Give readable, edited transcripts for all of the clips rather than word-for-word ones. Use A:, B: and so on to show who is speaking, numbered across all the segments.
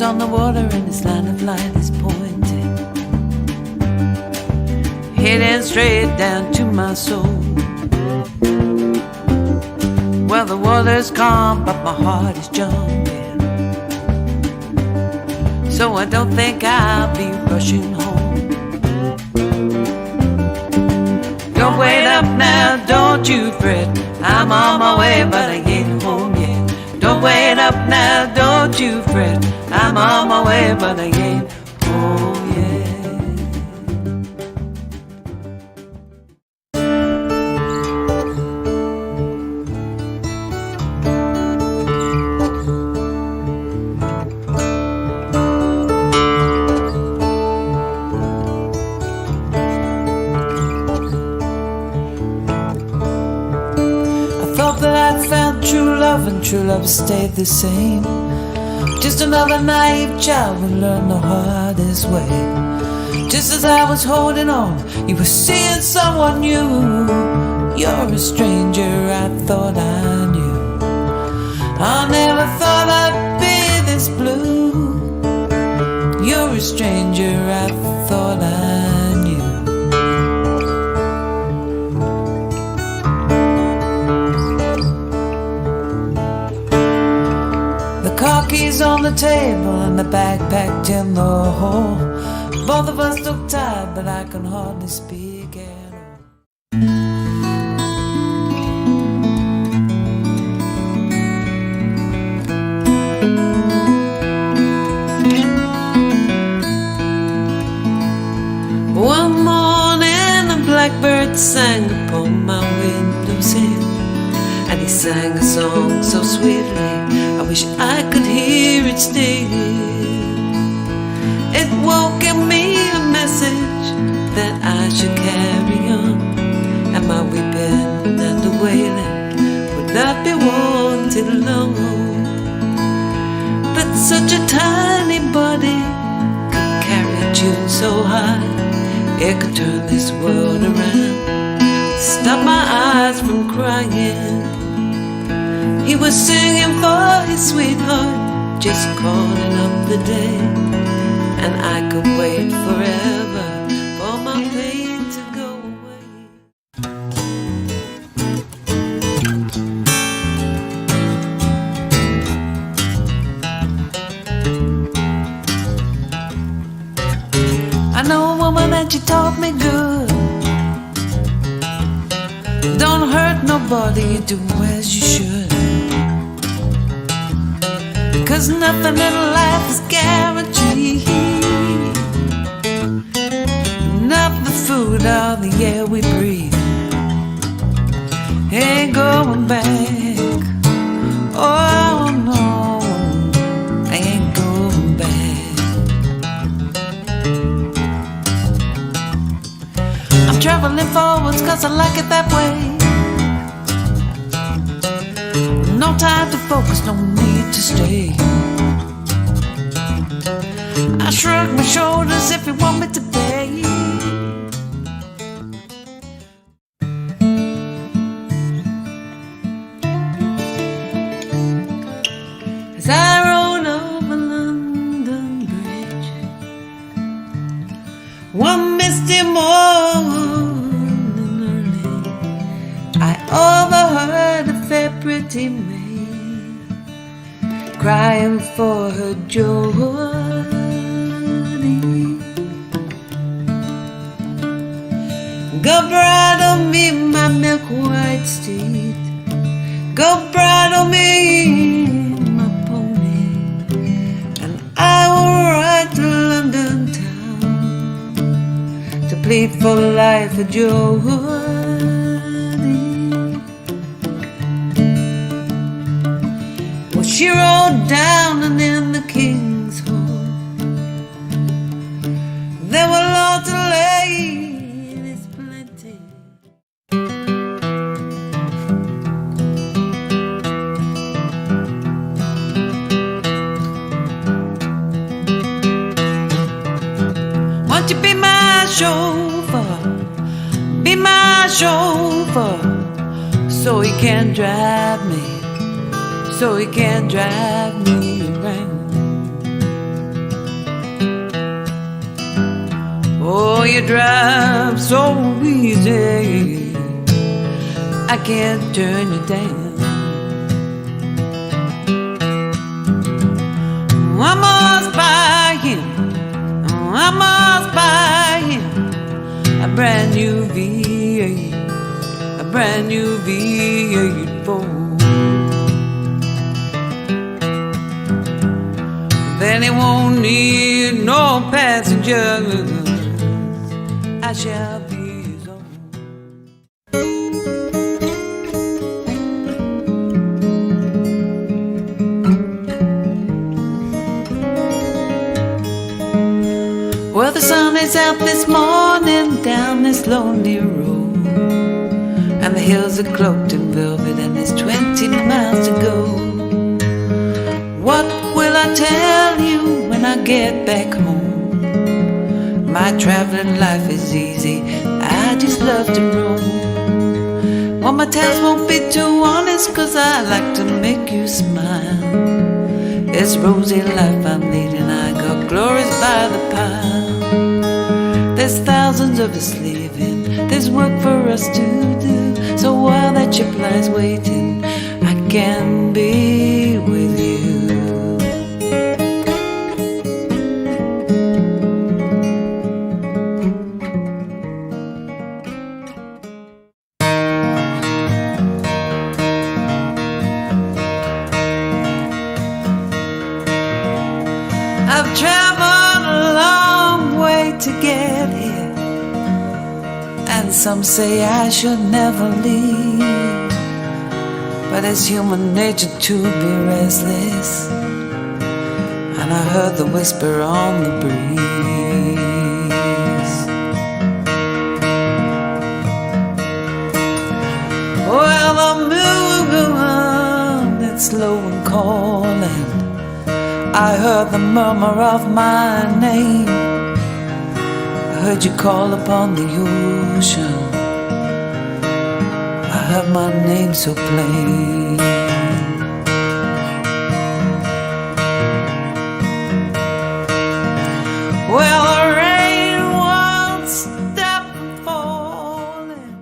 A: on the water and this line of light is pointing, heading straight down to my soul. Well, the water's calm, but my heart is jumping, so I don't think I'll be rushing home. Don't wait up now, don't you fret, I'm on my way, but I ain't home yet. Don't wait up now, don't you fret, I'm on my way, but I ain't home yet. And true love stayed the same. Just another naive child would learn the hardest way. Just as I was holding on, you were seeing someone new. You're a stranger, I thought I knew. I never thought I'd be this blue. You're a stranger, I thought I knew. Car keys on the table and the bag packed in the hall. Both of us look tired, but I can hardly speak at all. One morning a blackbird sang upon my window sill, and he sang a song so sweetly I wish I could hear it still. It woke in me a message that I should carry on, and my weeping and the wailing would not be wanted long. But such a tiny body could carry a tune so high, it could turn this world around, stop my eyes from crying. He was singing for his sweetheart, just calling up the day, and I could wait forever for my pain to go away. I know a woman and she taught me good. Don't hurt nobody, you do as you should. 'Cause nothing in life is guaranteed, not the food or the air we breathe. Ain't going back, oh no, I ain't going back. I'm traveling forwards 'cause I like it that way. No time to focus, no need to stay. I shrug my shoulders if you want me to pay. As I rode over London Bridge, one misty morning early, I overheard a fair pretty maid crying for her Geordie. Go bridle me, my milk white steed, go bridle me, my pony, and I will ride to London town to plead for life for Geordie. Well, she rode down and in the King's Hall there were lots of ladies plenty. Won't you be my chauffeur, be my chauffeur, so he can drive me, so he can drive me around. you drive so easy, I can't turn you down. I must buy him, I must buy him a brand new V8, a brand new V8 Ford. Then he won't need no passengers, I shall be his own. Well, the sun is out this morning down this lonely road, and the hills are cloaked in velvet, and there's 20 miles to go. What will I tell you when I get back home? My traveling life is easy, I just love to roam. Well, my tales won't be too honest, 'cause I like to make you smile. This rosy life I'm leading, I got glories by the pile. There's thousands of us leaving, there's work for us to do. So while that ship lies waiting, I can be with you. I've traveled a long way to get here, and some say I should never leave, but it's human nature to be restless, and I heard the whisper on the breeze. Well, the moon, it's low and calling, I heard the murmur of my name. I heard you call upon the ocean, I heard my name so plain. Well, the rain won't stop falling.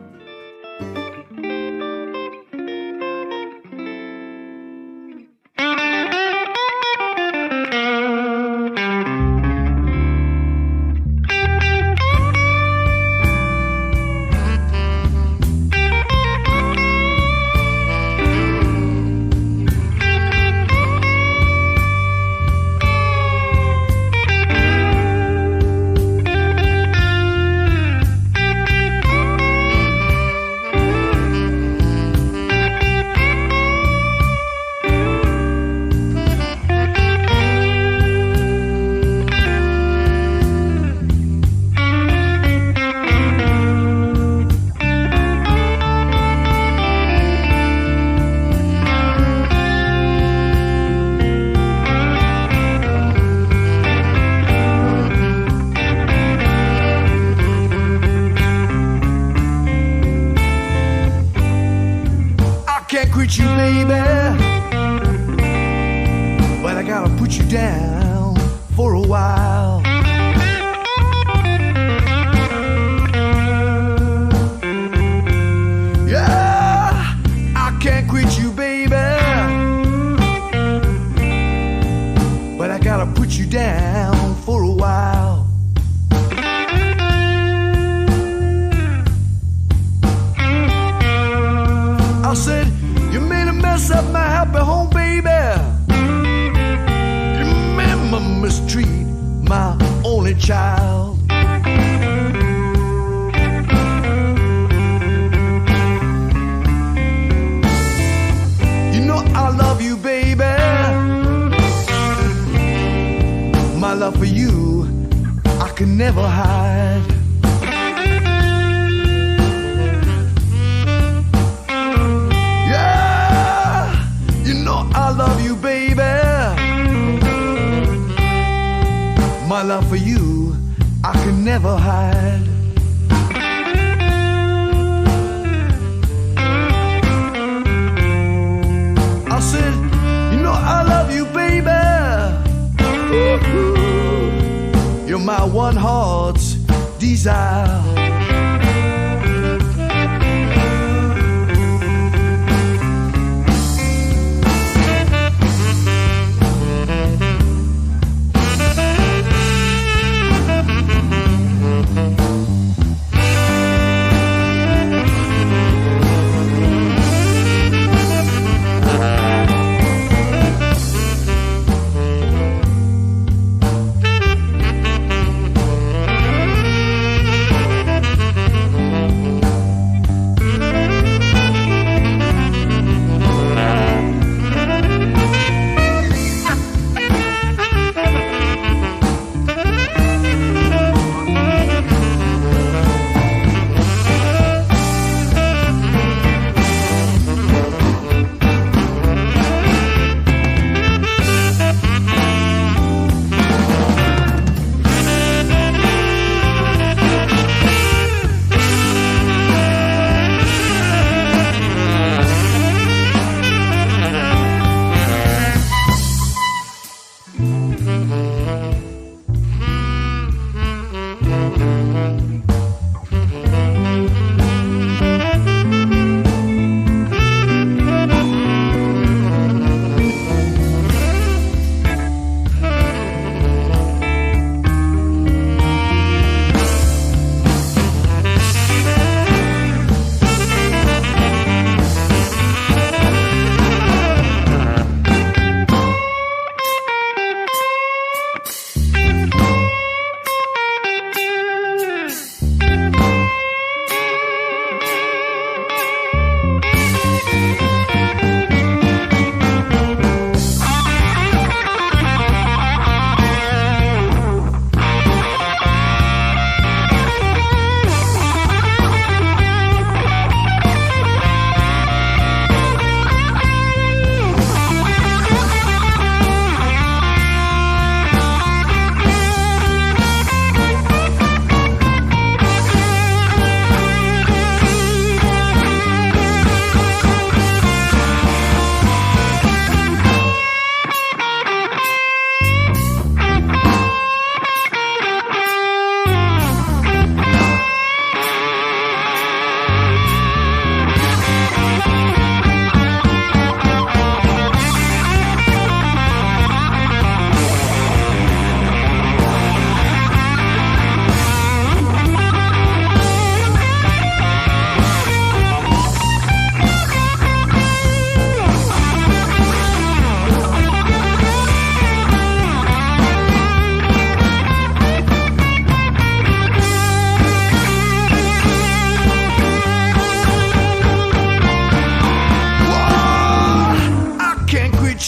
B: You, baby, but I gotta put you down for a while. Yeah, I can't quit you, baby, but I gotta put you down for a while. I said, you made a mess of my happy home, baby. You made me mistreat my only child. You know I love you, baby. My love for you, I can never hide. I love you, baby. My love for you, I can never hide. I said, you know I love you, baby. You're my one heart's desire.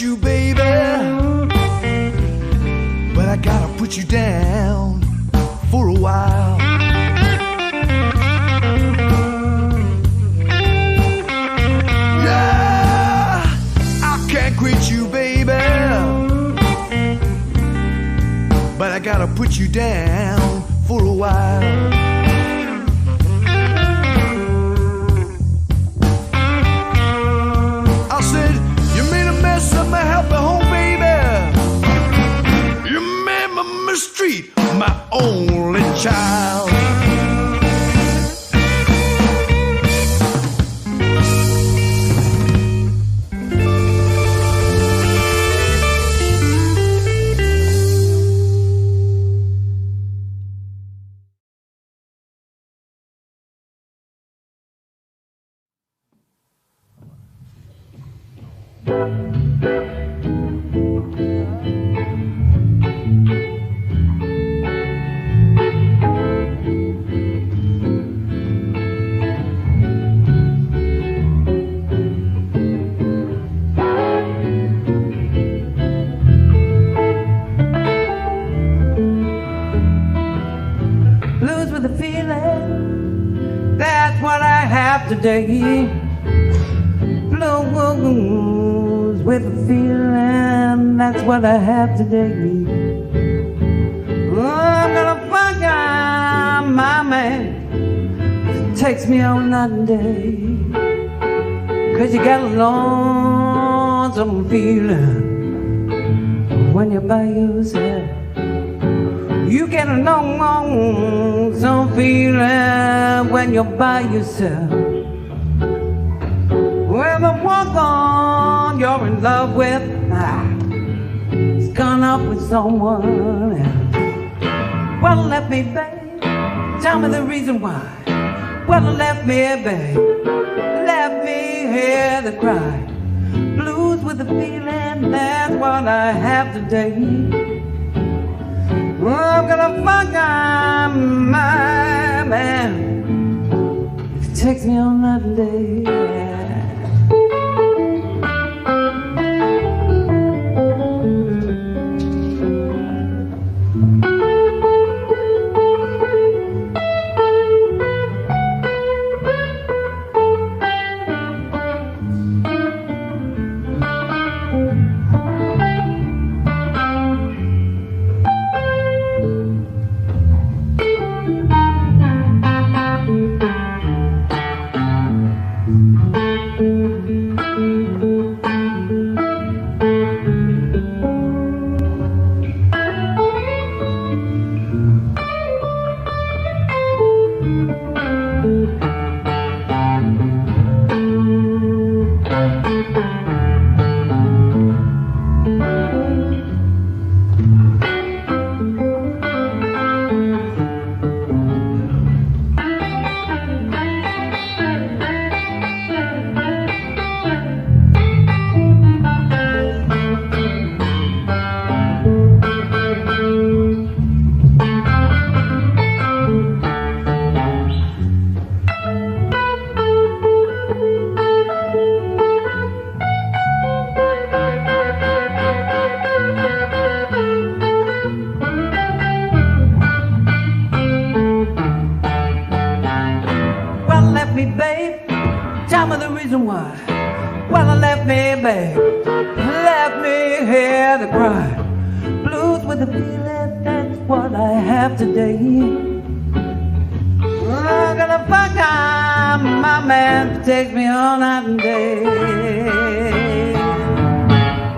B: You, baby, but I gotta put you down for a while. Yeah, I can't quit you, baby, but I gotta put you down for a while. I said, you made a mess of my happy home, baby. You made my mistreat my only child.
A: Today, blues with a feeling, that's what I have today. Oh, I'm gonna fuck out my man, it takes me all night and day, 'cause you got a lonesome feeling when you're by yourself. You get a lonesome feeling when you're by yourself, when the one you're in love with has gone up with someone else. Well, let me, babe, tell me the reason why. Well, let me, babe, let me hear the cry. Blues with the feeling, that's what I have today. Oh, I'm gonna fuck on my man. It takes me all night and day. Takes me all night and day.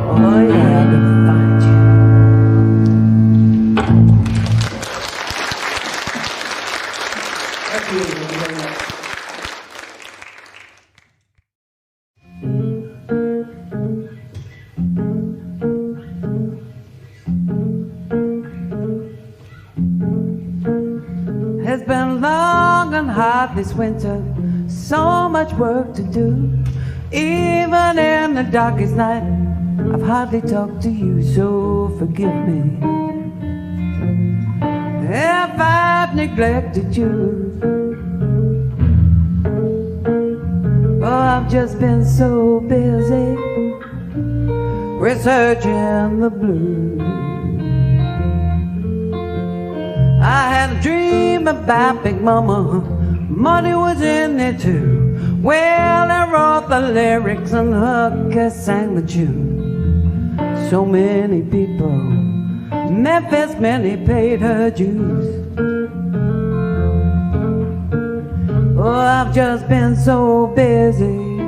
A: Oh yeah, I'm gonna find you. Thank you very much. It's been long and hot this winter. So much work to do. Even in the darkest night, I've hardly talked to you, so forgive me if I've neglected you. Oh, I've just been so busy researching the blues. I had a dream about Big Mama, money was in it too. Well, I wrote the lyrics and Hooker sang the tune. So many people, Memphis, many paid her dues. Oh, I've just been so busy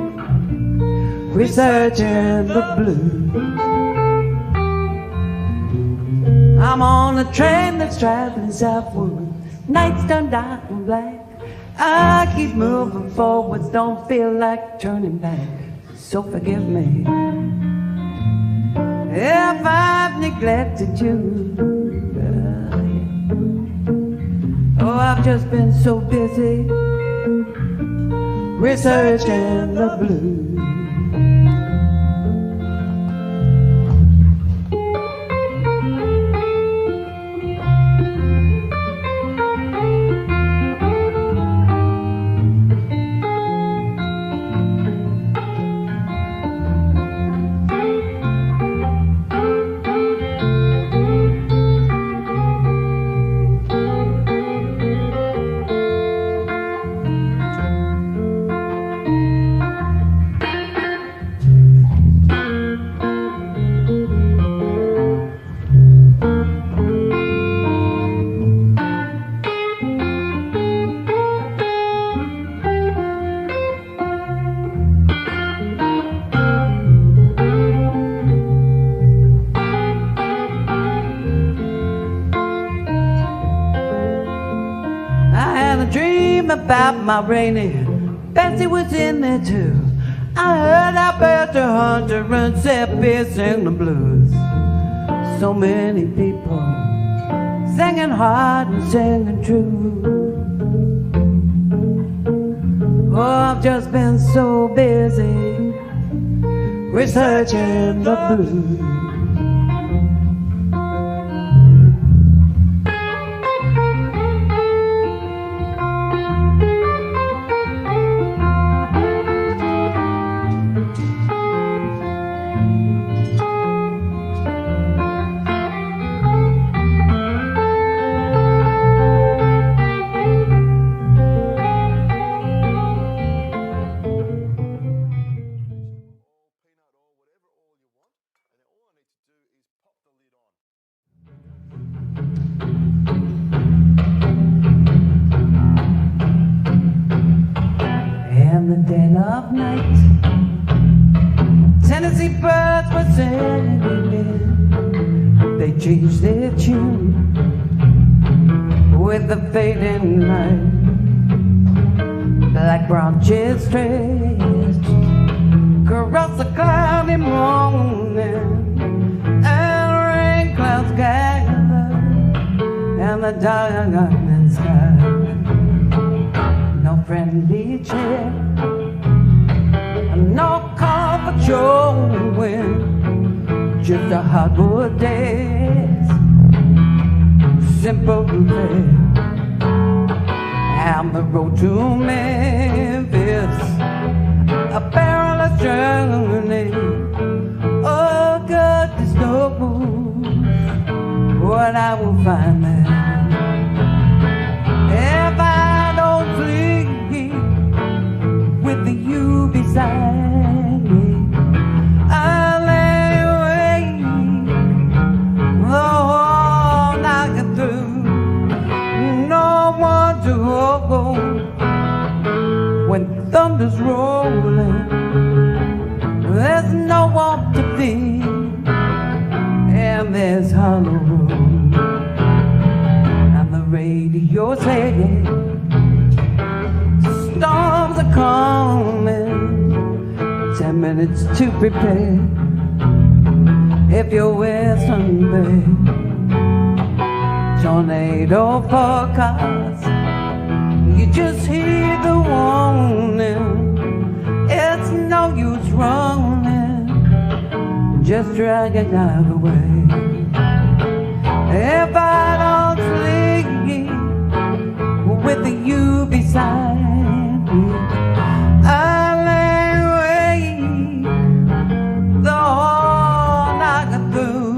A: researching the blues. I'm on a train that's traveling southward, nights done dark and black. I keep moving forwards, don't feel like turning back. So forgive me if I've neglected you. Oh, I've just been so busy researching the blues. about my rainy. Patsy was in there too. I heard Alberta Hunter and Seppi sing the blues. So many people singing hard and singing true. Oh, I've just been so busy researching the blues. In the dead of night, Tennessee birds were singing. They changed their tune with the fading light. Like branches stretched across the cloudy morning, and rain clouds gather in the darkening sky. No friendly chair, no call for showing, just a hardwood desk, simple fare, and the road to Memphis, a perilous journey. Oh, goodness knows what I will find there. If I don't sleep with you beside me, I'll lay awake the whole night through. No one to hold when thunder's rolling. There's no one to fear in this hollow room. And the radio saying storms are coming, 10 minutes to prepare. If you're Western Bay, tornado forecast, you just hear the warning. It's no use running, just drag it out of the way. If I don't sleep with you beside me, I'll lay awake the whole night through.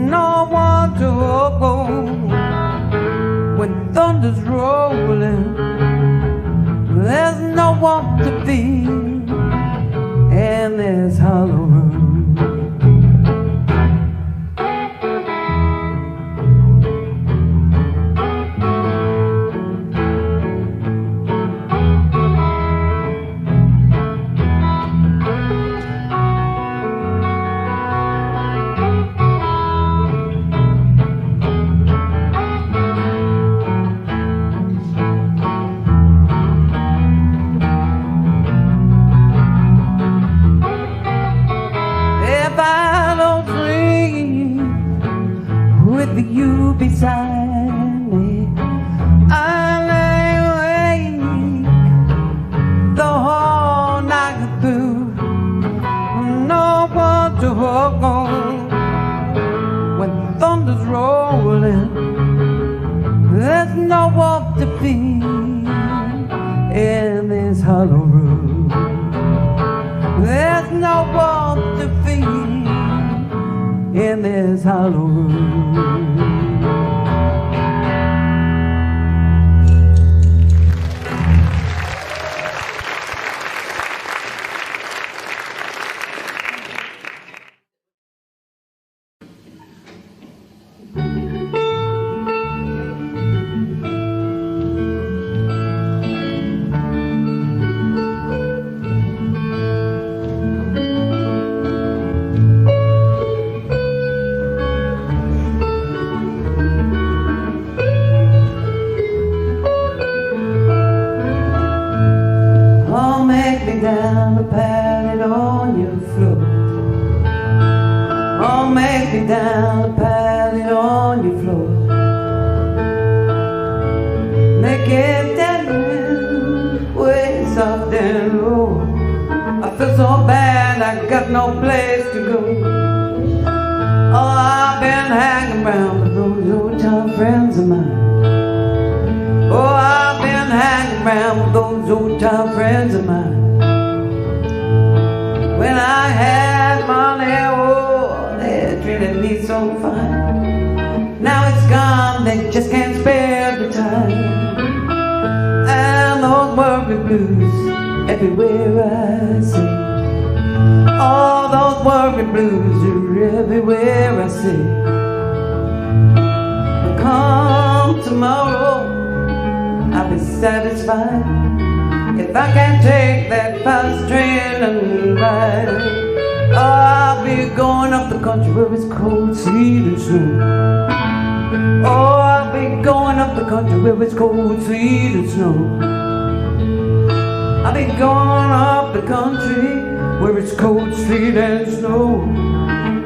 A: No one to hold when thunder's rolling. There's no one to feel in this hollow room. With you beside me, I'll lay awake the whole night through. No one to hold on when thunder's rolling. There's no one to feel in this hollow room. There's no one to feel in this hollow room. got no place to go. Oh, I've been hanging around with those old time friends of mine. Oh, I've been hanging around with those old time friends of mine. When I had money, oh, they treated me so fine. Now it's gone, they just can't spare the time. And those worry blues everywhere I see. All those worry blues are everywhere I see. But come tomorrow, I'll be satisfied if I can take that fast train and ride. Oh, I'll be going up the country where it's cold, sleet and snow. Oh, I'll be going up the country where it's cold, sleet and snow. I'll be going up the country where it's cold, sleet and snow.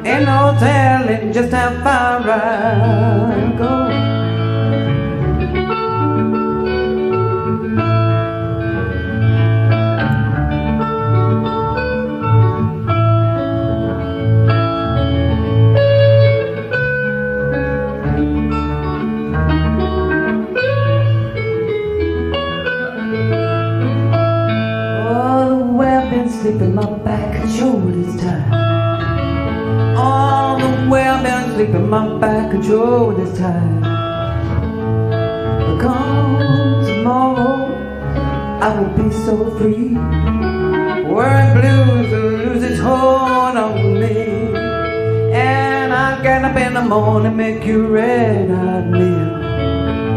A: Ain't no telling just how far I'll go. Sleeping, my back and shoulders tired. All the way I've been sleeping, my back and shoulders tired. But come tomorrow, I will be so free. Wearing blues will lose its hold on me. And I'll get up in the morning, make you red hot meal.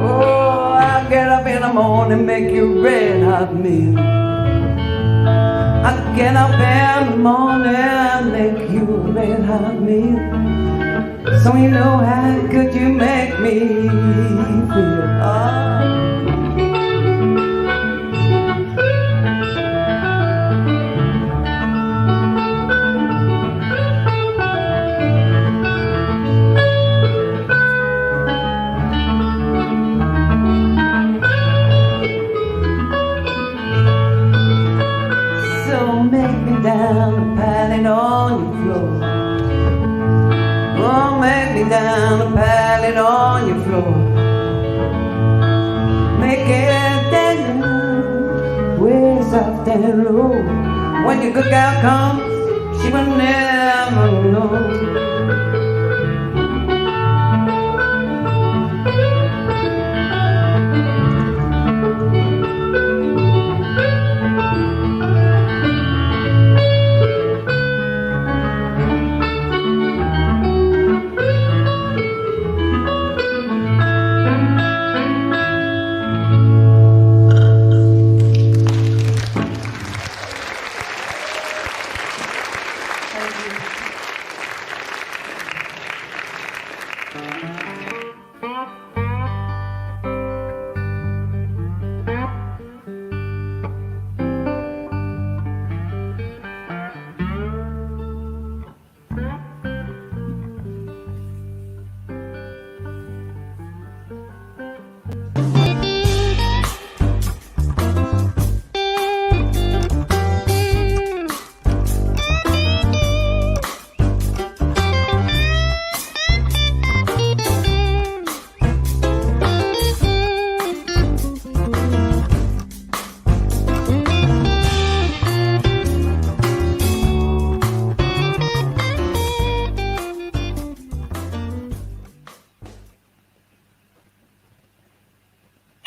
A: Oh, I'll get up in the morning, make you red hot meal. I get up in the morning and make you a red hot meal. So you know how good you make me feel. Oh. Down and pallet on your floor. Oh, make me down and pallet on your floor. Make it down, way soft and low. When your good gal comes, she will never know.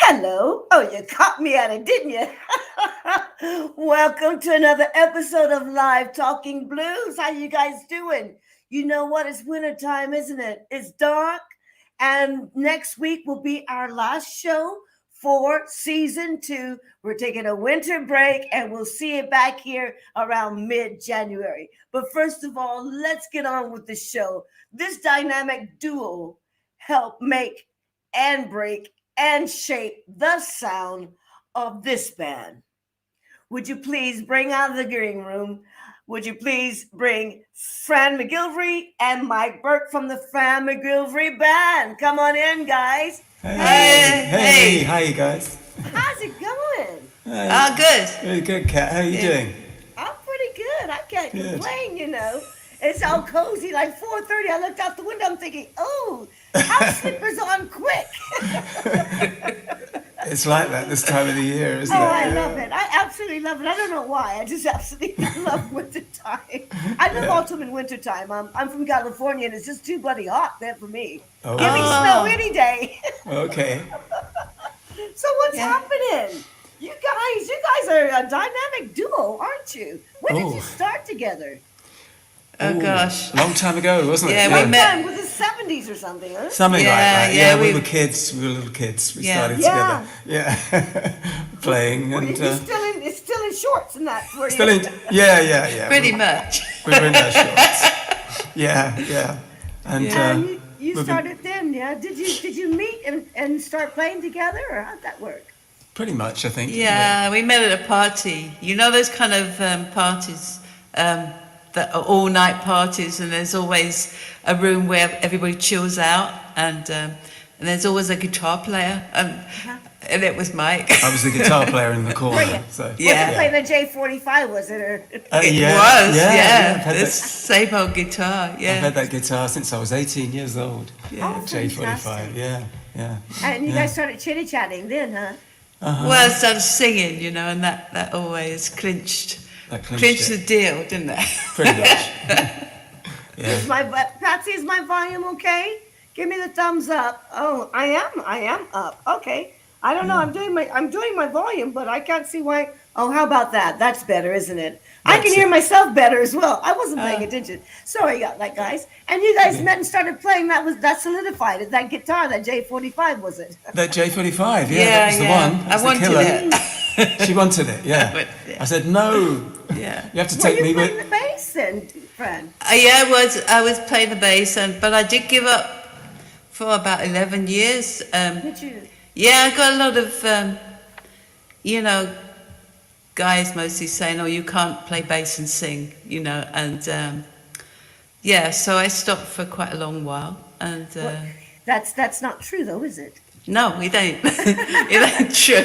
C: Hello. Oh, you caught me at it, didn't you? Welcome to another episode of Live Talking Blues. How you guys doing? You know what? It's wintertime, isn't it? It's dark. And next week will be our last show for season 2. We're taking a winter break and we'll see you back here around mid-January. But first of all, let's get on with the show. This dynamic duo helped make and break and shape the sound of this band. Would you please bring out of the green room? Would you please bring Fran McGillivary and Mike Burke from the Fran McGillivary Band? Come on in, guys.
D: Hey, how you guys?
C: How's it going?
E: Good.
D: Really good, Kat. How are you doing?
C: I'm pretty good. playing, you know. It's all cozy, like 4:30. I looked out the window, I'm thinking, oh, house slippers on quick.
D: It's like that this time of the year, isn't
C: Oh,
D: it?
C: I love it. I absolutely love it. I don't know why. I just absolutely love wintertime. I love autumn and wintertime. I'm from California, and it's just too bloody hot there for me.
D: Oh.
C: Give me snow any day.
D: Okay.
C: So what's happening? You guys are a dynamic duo, aren't you? When did you start together?
E: Oh gosh.
D: A long time ago, wasn't it?
E: Yeah, we
C: What
E: met-
C: time? Was it 70s or something, huh?
D: Something like
E: Yeah,
D: that.
E: yeah,
D: we
E: we-
D: were kids. We were little kids. We
E: Yeah.
D: started
C: Yeah.
D: together. Yeah. Playing
C: Well,
D: and
C: it's still in shorts and that for
D: still
C: you.
D: in. Yeah.
E: Pretty much.
D: We were in our shorts. Yeah. And
C: And you
D: we've been-
C: started then, yeah? Did you meet and start playing together, or how'd that work?
D: pretty much, I think.
E: Yeah, we met at a party. You know those kind of parties that are all-night parties, and there's always a room where everybody chills out, and there's always a guitar player, and it was Mike.
D: I was the guitar player in the
C: Were
D: corner.
C: you?
D: So
C: Was
E: Yeah.
C: you playing the J45, was it? Or
E: It
D: yeah,
E: was,
D: yeah.
E: yeah.
D: I've had
E: This same old guitar,
D: I've
E: yeah.
D: had that guitar since I was 18 years old.
C: Oh,
D: J45.
C: fantastic.
D: Yeah.
C: And you
D: Yeah.
C: guys started chitty-chatting then, huh?
E: Well, I started singing, you know, and that always clinched
D: That clinched
E: the
D: it.
E: deal, didn't it?
D: Pretty much. Yeah.
C: Is Patsy, is my volume okay? Give me the thumbs up. Oh, I am up. Okay. I don't know. I'm doing my volume, but I can't see why. Oh, how about that? That's better, isn't it? I can
D: That's
C: hear
D: it.
C: myself better as well. I wasn't paying attention. Sorry about that, guys. And you guys met and started playing. That solidified it. That guitar, that J45, was it?
D: That J45, that was the one. That
E: I
D: was the
E: wanted
D: killer.
E: it.
D: She wanted it, yeah.
E: But, yeah.
D: I said, no.
E: Yeah.
D: You have to
C: Were
D: take
C: you
D: me
C: playing
D: with.
C: the bass then, Fran?
E: Yeah, I was playing the bass, but I did give up for about 11 years.
C: Did you?
E: Yeah, I got a lot of, you know, guys mostly saying, oh, you can't play bass and sing, you know, and yeah, so I stopped for quite a long while. And
C: That's not true, though, is it?
E: no, it ain't. It ain't true.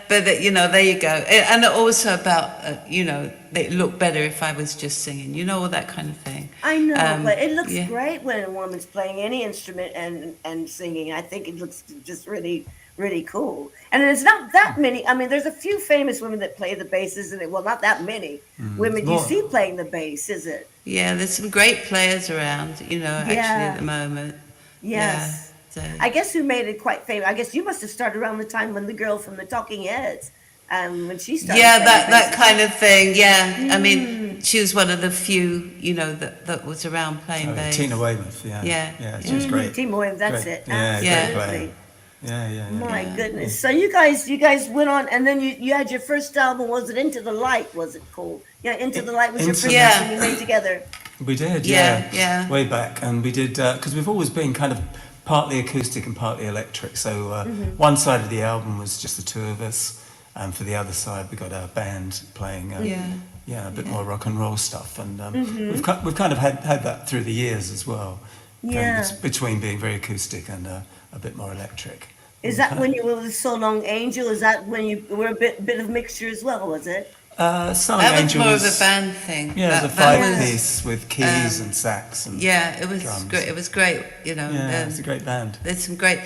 E: But, you know, there you go. And also about, you know, it looked better if I was just singing, you know, all that kind of thing.
C: I know, but it looks
E: yeah.
C: great when a woman's playing any instrument and singing. I think it looks just really, really cool. And there's not that many. I mean, there's a few famous women that play the basses, and well, not that many women you
D: more.
C: see playing the bass, is it?
E: Yeah, there's some great players around, you know, actually
C: Yeah.
E: at the moment.
C: Yes.
E: So,
C: I guess who made it quite famous. I guess you must have started around the time when the girl from the Talking Heads, when she started.
E: yeah,
C: playing
E: that
C: basses.
E: kind of thing. Yeah, I mean, she was one of the few, you know, that was around playing bass.
D: Tina Weymouth, yeah.
E: Yeah.
D: Yeah, she was great.
C: Team Williams, that's
D: Great.
C: it.
D: Yeah,
E: great
C: Absolutely.
D: player. Yeah.
C: My goodness. So you guys went on, and then you had your first album. Was it Into the Light? Was it called? Yeah, Into the Light was your
D: Into
C: first
E: the-
C: album you made together.
D: We did,
E: Yeah.
D: way back, and we did because we've always been kind of partly acoustic and partly electric. So one side of the album was just the two of us, and for the other side we got our band playing, a bit more rock and roll stuff, and we've kind of had that through the years as well.
C: Yeah.
D: Between being very acoustic and a bit more electric.
C: Is that when you were with So Long Angel? Is that when you were a bit of mixture as well? Was it?
D: Song
E: That was
D: Angel
E: more of a band thing.
D: Yeah, it was a
E: That was-
D: five-piece with keys and sax and
E: Yeah, it was
D: drums.
E: great. It was great, you know.
D: Yeah, it's a great band.
E: There's some great.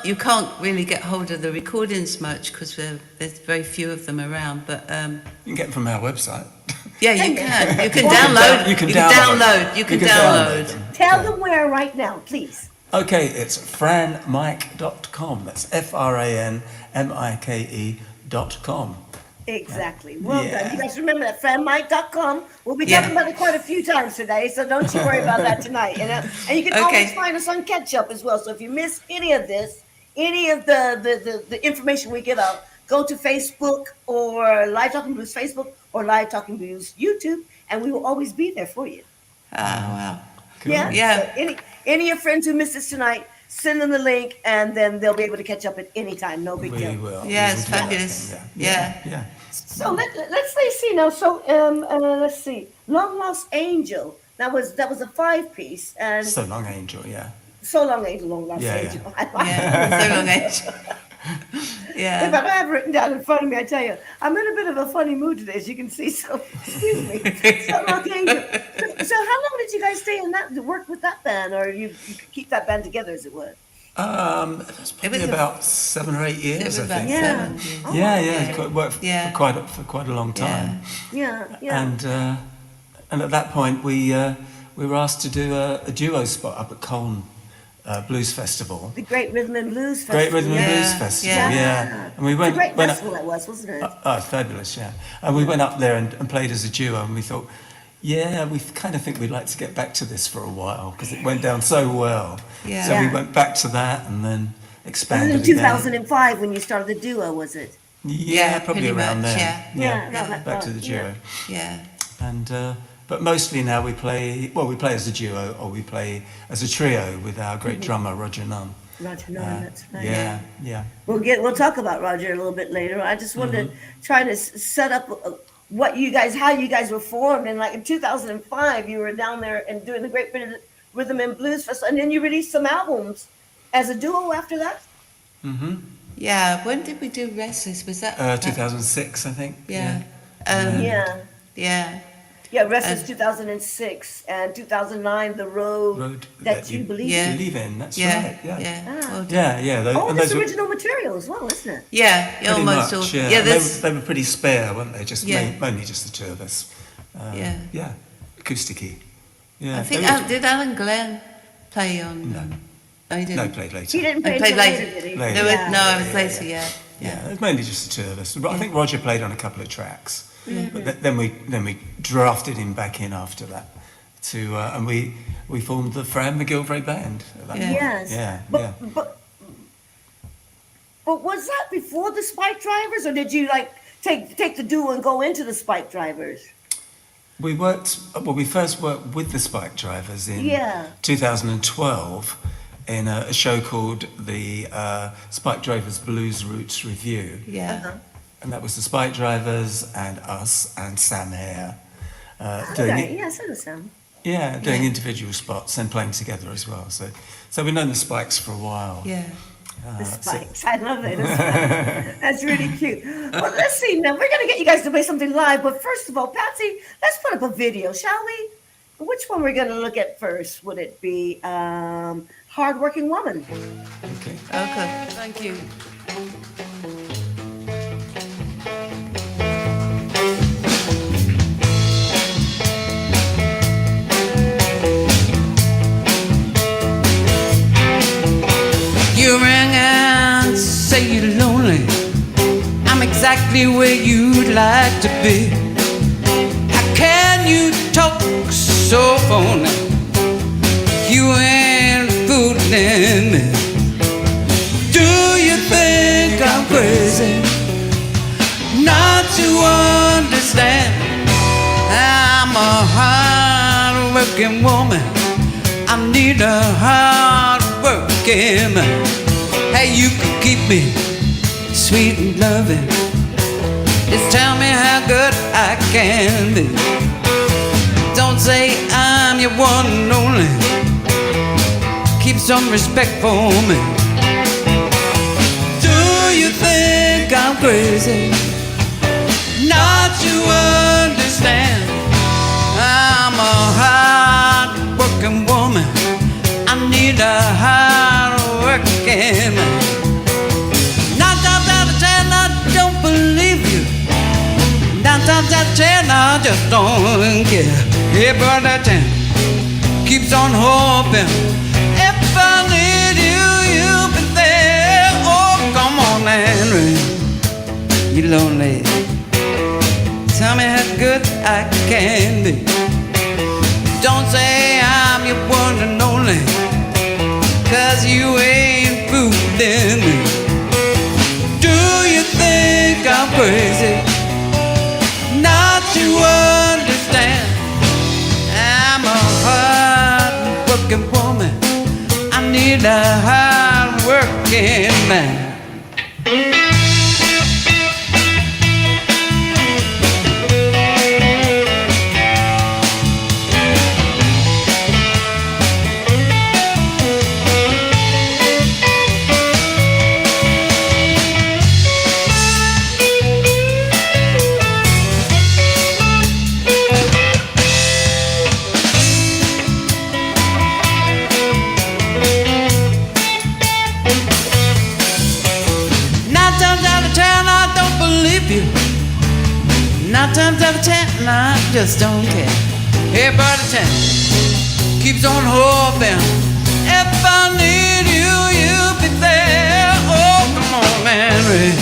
E: You can't really get hold of the recordings much because there's very few of them around. But
D: You can get them from our wemsite.
E: yeah, you can. You can
C: Well,
E: download.
D: You can download.
E: You can download.
D: them.
C: Tell them where right now, please.
D: Okay, it's franmike.com. That's FRANMIKE.com.
C: Exactly. Well
D: Yeah.
C: done. You guys remember that FranMike.com. We'll be
E: Yeah.
C: talking about it quite a few times today, so don't you worry about that tonight. You know, and you can
E: Okay.
C: always find us on Catch Up as well. So if you miss any of this, any of the information we give out, go to Facebook or Live Talking Blues Facebook or Live Talking Blues YouTube, and we will always be there for you.
E: Wow.
D: Cool.
C: Yeah.
E: Yeah.
C: So any of your friends who missed us tonight, send them the link, and then they'll be able to catch up at any time. No big
D: We
C: deal.
D: will.
E: Yeah,
D: We
E: it's
D: will do that
E: fabulous.
D: thing,
E: Yeah.
C: So let's see now. So let's see. Long Lost Angel. That was a 5-piece, and
D: So Long Angel, yeah.
C: So Long Angel, Long Lost
D: Yeah, yeah.
C: Angel.
E: Yeah. So long age. Yeah.
C: If I don't have it written down in front of me, I tell you, I'm in a bit of a funny mood today, as you can see. So, excuse me. So, okay. So how long did you guys stay in that, to work with that band, or you keep that band together, as it were?
D: It was probably about 7 or 8
E: It
D: years,
E: was
D: I
E: about
D: think.
C: Yeah.
E: 7 years.
C: Oh,
D: Yeah, worked
E: Yeah.
D: for quite a long time.
E: Yeah.
C: Yeah.
D: And at that point, we were asked to do a duo spot up at Colne Blues Festival.
C: The Great Rhythm and Blues Festival.
D: Great Rhythm and
E: Yeah.
D: Blues Festival,
E: Yeah.
D: yeah. And we
C: It's a great
D: went up,
C: festival that was, wasn't it?
D: oh, it's fabulous, yeah. And we went up there and played as a duo, and we thought, yeah, we kind of think we'd like to get back to this for a while because it went down so well.
E: Yeah.
D: So we
C: Yeah.
D: went back to that and then
C: And
D: expanded
C: in
D: again.
C: 2005 when you started the duo, was it?
D: Yeah, probably
E: pretty
D: around
E: much,
D: there.
C: Yeah, no, that-
D: back to the duo.
E: Yeah.
D: And but mostly now we play as a duo or we play as a trio with our great drummer Roger Nunn.
C: Roger Nunn, that's right.
D: Yeah.
C: We'll talk about Roger a little bit later. I just wanted to try to set up how you guys were formed. And like in 2005, you were down there and doing the Great Rhythm and Blues Festival, and then you released some albums as a duo after that.
E: Yeah. When did we do Restless? Was that
D: 2006, I think.
E: Yeah.
C: Yeah.
E: Yeah.
C: Yeah, Restless 2006 and 2009, The Road, That You Believe
E: Yeah.
C: In.
D: Believe in. That's
E: Yeah.
D: right. Yeah.
E: Yeah.
C: Ah.
E: Well,
D: Yeah.
C: Oh,
D: And
C: that's
D: those were
C: original material as well, isn't it?
E: Yeah.
D: pretty
E: Almost
D: much,
E: all.
D: yeah.
E: Yeah.
D: And
E: There's.
D: they were pretty spare, weren't they? Just
E: Yeah.
D: mainly just the two of us.
E: Yeah.
D: Yeah. Acousticy. Yeah.
E: I think
D: they were-
E: did Alan Glenn play on?
D: No.
E: Oh, he didn't.
D: No, played later.
C: He didn't
E: I
C: play
E: played
C: till
E: later.
C: did he?
D: Later.
E: No, I was later. Yeah.
D: Yeah, it was mainly just the two of us. But I think Roger played on a couple of tracks. But then we drafted him back in after that. And we formed the Fran McGillivray band. At that
E: Yeah.
D: point.
C: Yes.
D: Yeah.
C: But was that before the Spike Drivers, or did you like take the duo and go into the Spike Drivers?
D: We first worked with the Spike Drivers in
C: Yeah.
D: 2012 in a show called the Spike Drivers Blues Roots Review.
E: Yeah.
D: And that was the Spike Drivers and us and Sam Hare doing
C: Okay,
D: it.
C: yes, I understand.
D: Yeah, doing
E: Yeah.
D: individual spots and playing together as well. So we've known the Spikes for a while.
E: Yeah.
C: The Spikes. I love it. That's really cute. Well, let's see. Now, we're going to get you guys to play something live. But first of all, Patsy, let's put up a video, shall we? Which one we're going to look at first? Would it be Hardworking Woman?
D: Okay.
E: Okay. Thank you. You ring and say you're lonely. I'm exactly where you'd like to be. How can you talk so phony? You ain't fooling me. Do you think I'm crazy not to understand? I'm a hard-working woman. I need a hard-working man. Hey, you can keep me sweet and loving. Just tell me how good I can be. Don't say I'm your one and only. Keep some respect for me. Do you think I'm crazy not to understand? I'm a hard-working woman. I need a hard-working man. 9 times out of 10, I don't believe you. 9 times out of 10, I just don't care. Every out of 10 keeps on hoping. If I need you, you'll be there. Oh, come on, Henry. You're lonely. Tell me how good I can be. Don't say I'm your one and only, 'cause you ain't fooling me. Do you think I'm crazy not to understand? I'm a hard-working woman. I need a hard-working man. times out of 10, I just don't care. Everybody 10 keeps on hoping. If I need you, you'll be there. Oh, come on, Mary,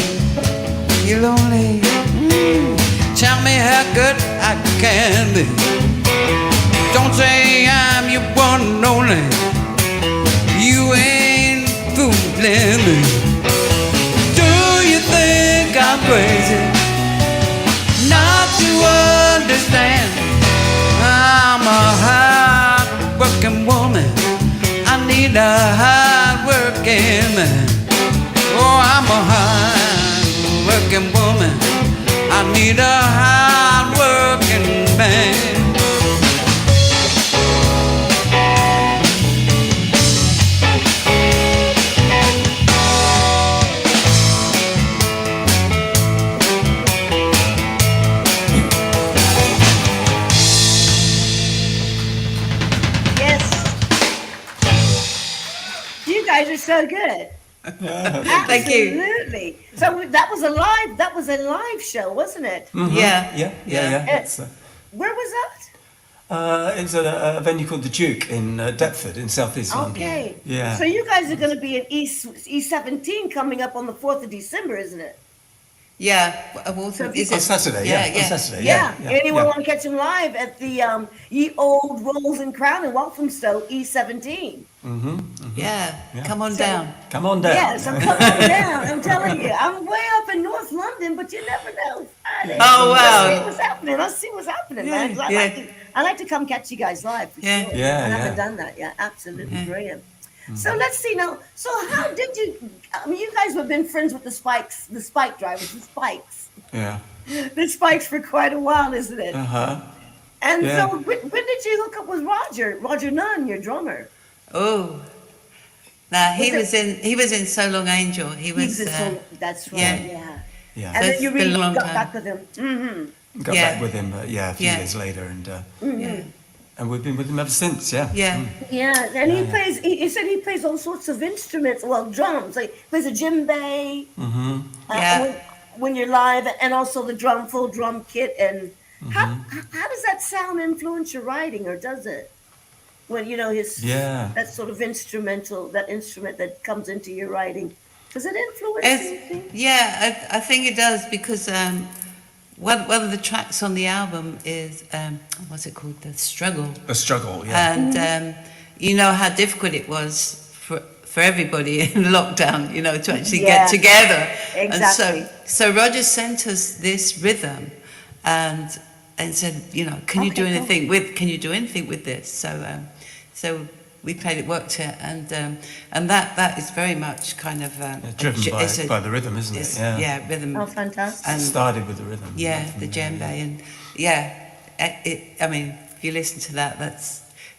E: you're lonely. Tell me how good I can be. Don't say I'm your one and only. You ain't fooling me. Do you think I'm crazy not to understand? I'm a hard-working woman. I need a hard-working man. Oh, I'm a hard-working woman. I need a hard-working man.
C: You guys are so good.
E: Thank you.
C: Absolutely. So that was a live show, wasn't it?
E: Yeah.
D: It's,
C: Where was that?
D: it was at a venue called the Duke in Deptford in southeast London.
C: Okay.
D: Yeah.
C: So you guys are going to be in E17 coming up on the 4th of December, isn't it?
E: Yeah. Is
D: On
E: it?
D: Saturday,
E: Yeah,
D: On
E: yeah.
D: Saturday,
C: Yeah.
D: yeah.
C: Anyone want to catch him live at the Ye Old Rolls and Crown in Walthamstow, E17?
E: Yeah.
D: Yeah.
E: Come on
C: So-
E: down.
D: Come on down.
C: Yes, I'm coming down. I'm telling you, I'm way up in North London, but you never know. Friday.
E: Oh, wow.
C: Let's see what's happening. Let's see what's happening, man. 'Cause I like to come catch you guys live. For
E: Yeah.
C: sure.
D: Yeah,
C: I haven't
D: yeah.
C: done that yet. Absolutely brilliant. So let's see now. So how did you? I mean, you guys have been friends with the Spike drivers, the Spikes,
D: Yeah.
C: the Spikes for quite a while, isn't it?
D: Uh-huh.
C: And
D: yeah.
C: so when did you hook up with Roger Nunn, your drummer?
E: Oh. Now he
C: Was
E: was in So Long Angel. He was.
C: That's right.
E: yeah.
C: Yeah.
D: Yeah.
C: And
E: So
C: then you
E: it's been a
C: really
E: long
C: got
E: time.
C: back with him. Mm-hmm.
D: Got
E: Yeah.
D: back with him, a few
E: Yeah.
D: years later, and
E: Yeah.
D: and we've been with him ever since. Yeah.
E: Yeah.
C: Yeah, and he plays. He said he plays all sorts of instruments. Well, drums. Like he plays a djembe.
E: Yeah.
C: When you're live, and also the full drum kit. And how does that sound influence your writing, or does it? When you know that sort of instrument that comes into your writing, does it influence anything?
E: Yeah, I think it does because one of the tracks on the album is what's it called? The Struggle.
D: A struggle. Yeah.
E: And you know how difficult it was for everybody in lockdown, you know, to actually get together.
C: Exactly.
E: And so Roger sent us this rhythm, and said, you know, can you do anything with this? So we played it, worked it, and that is very much kind of
D: driven by the rhythm, isn't it? Yeah.
E: Yeah, rhythm.
C: Oh, fantastic!
E: And
D: started with the rhythm.
E: yeah, the djembe, and I mean, if you listen to that,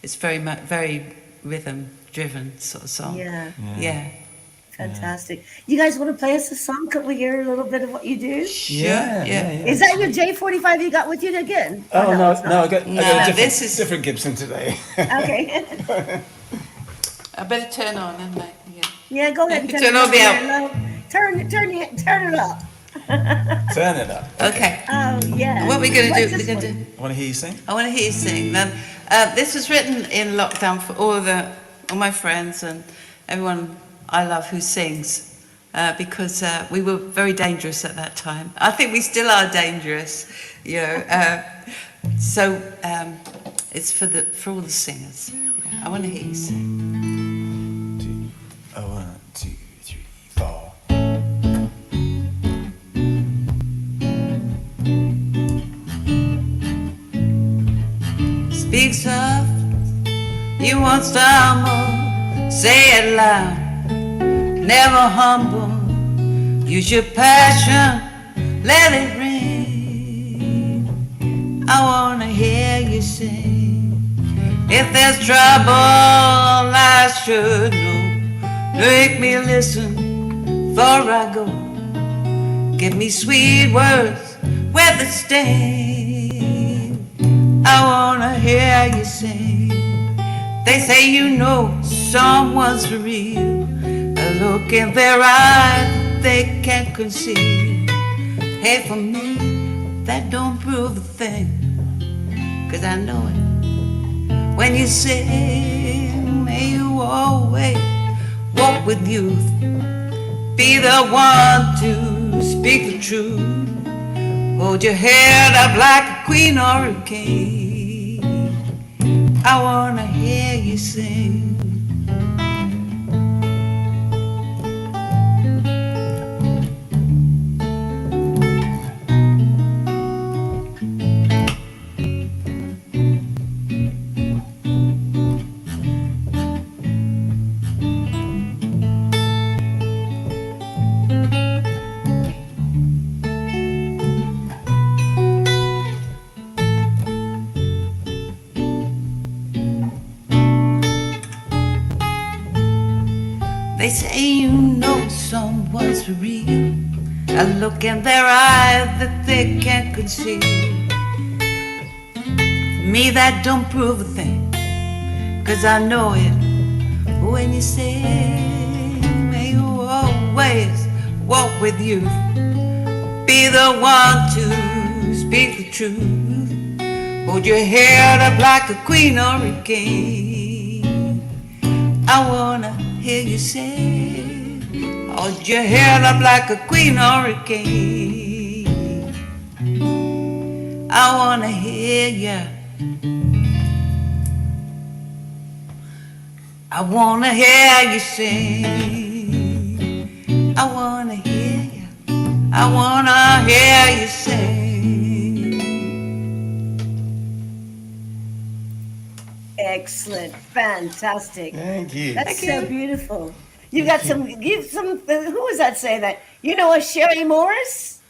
E: it's very rhythm driven sort of song.
C: Yeah, fantastic. You guys want to play us a song? Could we hear a little bit of what you do?
E: Yeah.
C: Is that your J45 you got with you again?
D: Oh no, I got a
E: this is-
D: different Gibson today.
C: Okay.
E: I better turn on, haven't I?
C: Yeah, go ahead. And
E: Turn
C: it
E: on the
C: up. Turn it up.
D: Turn it up.
E: Okay.
C: Oh yeah.
E: What are we going to
C: What's
E: do?
C: this
E: We're going to
C: one?
E: do.
D: I want to hear you sing.
E: I want to hear you sing. Then, this was written in lockdown for all my friends and everyone I love who sings, because we were very dangerous at that time. I think we still are dangerous, you know. So it's for all the singers. Yeah, I want to hear you sing.
D: 1, 2, 3, 4.
E: Speak soft, you won't stumble. Say it loud, never humble. Use your passion, let it ring. I wanna hear you sing. If there's trouble, I should know. Make me listen before I go. Give me sweet words with a sting. I wanna hear you sing. They say you know someone's for real. A look in their eyes they can't conceal. Hey, for me, that don't prove a thing, 'cause I know it. When you say, may you always walk with youth, be the one to speak the truth, hold your head up like a queen or a king. I wanna hear you sing. They say you know someone's for real, a look in their eyes that they can't conceal. For me that don't prove a thing, 'cause I know it. When you say, may you always walk with you, be the one to speak the truth, hold your head up like a queen or a king. I wanna hear you say, hold your head up like a queen or a king. I wanna hear ya. I wanna hear you sing. I wanna hear ya. I wanna hear you sing.
C: Excellent, fantastic.
D: Thank you.
C: That's so beautiful. You got some. Who was that saying that? You know a Sherry Morris?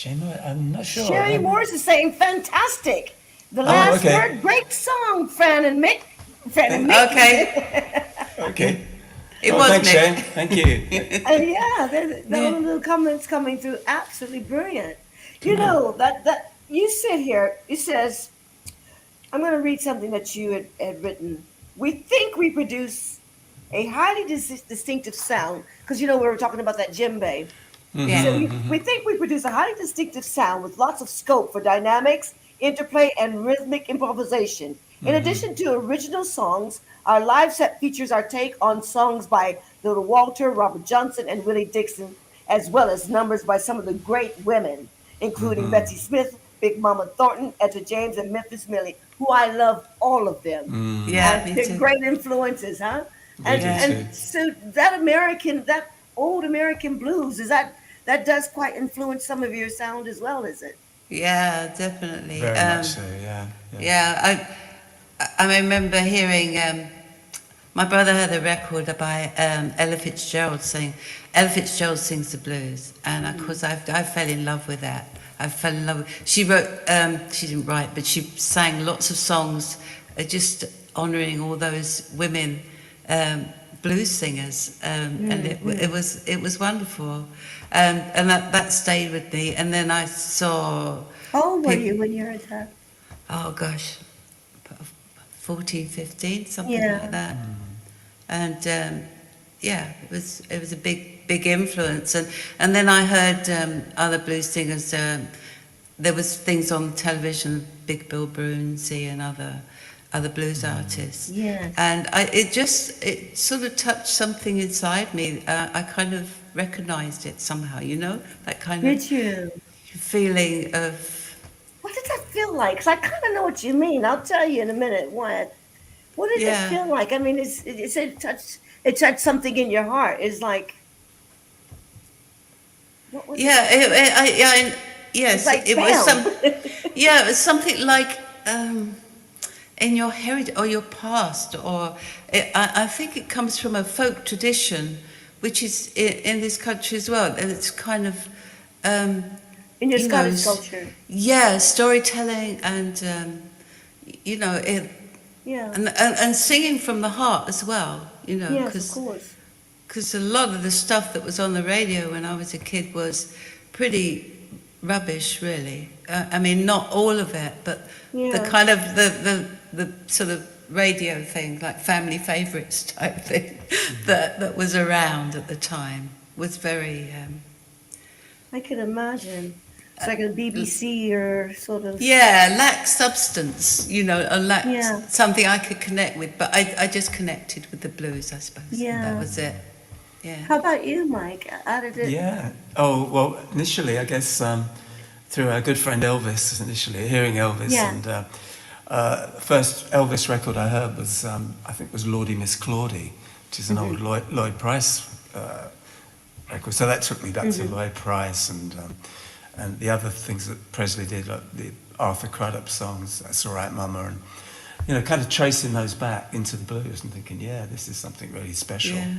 D: I'm not sure.
C: Sherry Morris is saying fantastic. The last
D: okay.
C: word, great song, Fran and Mick. Fran and Mick.
E: Okay.
D: Okay.
E: It was
D: thanks,
E: Nick.
D: Shane. Thank you.
C: Yeah, the little comments coming through, absolutely brilliant. You know that you sit here. It says, I'm going to read something that you had written. We think we produce a highly distinctive sound, because we were talking about that djembe.
E: Yeah.
C: So we think we produce a highly distinctive sound with lots of scope for dynamics, interplay, and rhythmic improvisation. In addition to original songs, our live set features our take on songs by Little Walter, Robert Johnson, and Willie Dixon, as well as numbers by some of the great women, including Betsy Smith, Big Mama Thornton, Etta James, and Memphis Millie, who I love all of them.
E: Yeah, me
C: They're
E: too.
C: great influences, huh? And so that old American blues, that does quite influence some of your sound as well, is it?
E: Yeah, definitely.
D: Very much so, yeah.
E: Yeah, I remember hearing, my brother had a record by Ella Fitzgerald sings the blues, and of course I fell in love with that. She wrote, she didn't write, but she sang lots of songs just honouring all those women blues singers, and it was wonderful, and that stayed with me. And then I saw.
C: How old were you when you heard that?
E: Oh gosh, 14, 15, something like that. And it was a big influence. And then I heard other blues singers. There was things on television, Big Bill Brunsey and other blues artists.
C: Yes.
E: And it sort of touched something inside me. I kind of recognized it somehow, that kind
C: Did
E: of
C: you?
E: feeling of.
C: What did that feel like? Because I kind of know what you mean. I'll tell you in a minute what. What did it feel like? I mean, it touched something in your heart. It's like. What was it?
E: Yes,
C: Like
E: it was
C: bam.
E: it was something like in your heritage or your past, or I think it comes from a folk tradition, which is in this country as well, and it's kind of
C: In your Scottish culture.
E: Yeah, storytelling and and singing from the heart as well,
C: Yes, of course.
E: because a lot of the stuff that was on the radio when I was a kid was pretty rubbish, really. I mean, not all of it, but the kind of the sort of radio thing, like family favourites type thing, that was around at the time was very.
C: I can imagine. It's like a BBC or sort of.
E: Yeah, lack substance, and lack
C: Yeah.
E: something I could connect with. But I just connected with the blues, I suppose.
C: Yeah.
E: That was it. Yeah.
C: How about you, Mike? How did it?
D: Yeah. Oh, well, initially, I guess, through our good friend Elvis, hearing Elvis.
C: Yeah.
D: And first Elvis record I heard was, I think was Lordy Miss Claudie, which is an old Lloyd Price record. So that took me back to Lloyd Price and the other things that Presley did, like the Arthur Crudup songs, That's All Right, Mama, and, kind of tracing those back into the blues and thinking, yeah, this is something really special.
E: Yeah.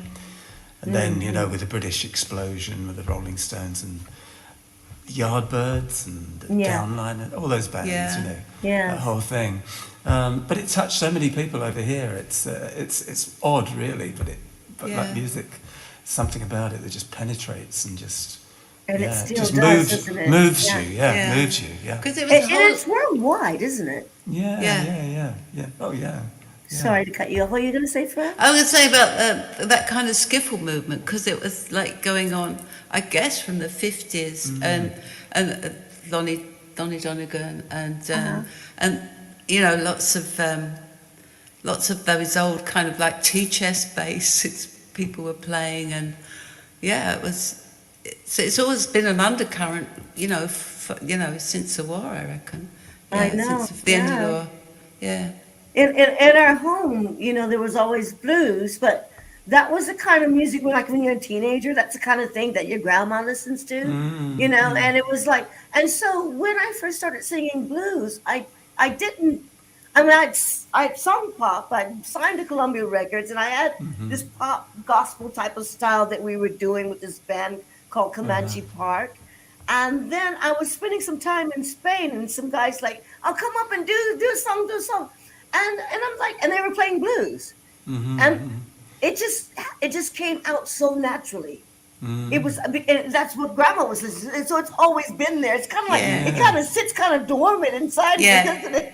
D: And then, with the British explosion, with the Rolling Stones and Yardbirds and Downline and all those bands,
C: Yeah.
D: that whole thing. But it touched so many people over here. It's odd, really, but like music, something about it that just penetrates and just
C: It still
D: just
C: does, doesn't it?
D: moves
C: Yeah.
D: you,
E: Yeah.
D: moves you,
E: Because it was
C: And it's worldwide, isn't it?
D: yeah. Oh yeah.
C: Sorry to cut you off. What are you going to say, Fran?
E: I was going to say about that kind of skiffle movement, because it was like going on, I guess, from the 50s, and Lonnie Donegan and lots of those old kind of like tea chest basses people were playing, and it was. It's always been an undercurrent, since the war, I reckon.
C: I know,
E: Since the end of the war. Yeah.
C: In our home, there was always blues, but that was the kind of music when you're a teenager, that's the kind of thing that your grandma listens to, and it was like, and so when I first started singing blues, I'd sung pop, I'd signed to Columbia Records, and I had this pop gospel type of style that we were doing with this band called Comanche Park. And then I was spending some time in Spain, and some guys like, I'll come up and do a song. And I'm like, and they were playing blues. And it just came out so naturally. It was, and that's what grandma was listening to. So it's always been there. It's kind of like, it kind of sits kind of dormant inside me, doesn't it?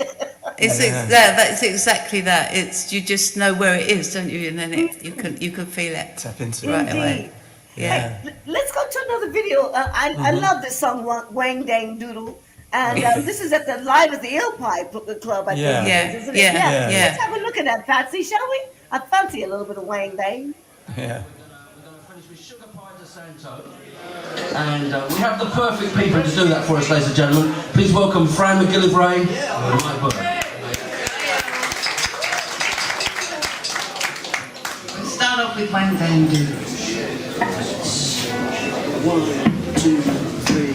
E: That's exactly that. It's, you just know where it is, don't you? And then you can feel it.
D: Tap into
E: right
D: it.
E: away. Yeah.
C: Hey, let's go to another video. I love this song, Wang Dang Doodle. And this is at the Live at the Eel Pie Club, I think. Isn't it? Let's have a look at that, Patsy, shall we? I fancy a little bit of Wang Dang.
D: Yeah.
F: We're going to finish with Sugar Pie de Santo. And we have the perfect people to do that for us, ladies and gentlemen. Please welcome Fran McGillivray and Mike Burke.
E: We'll start off with Wang Dang Doodle.
B: 1, 2, 3.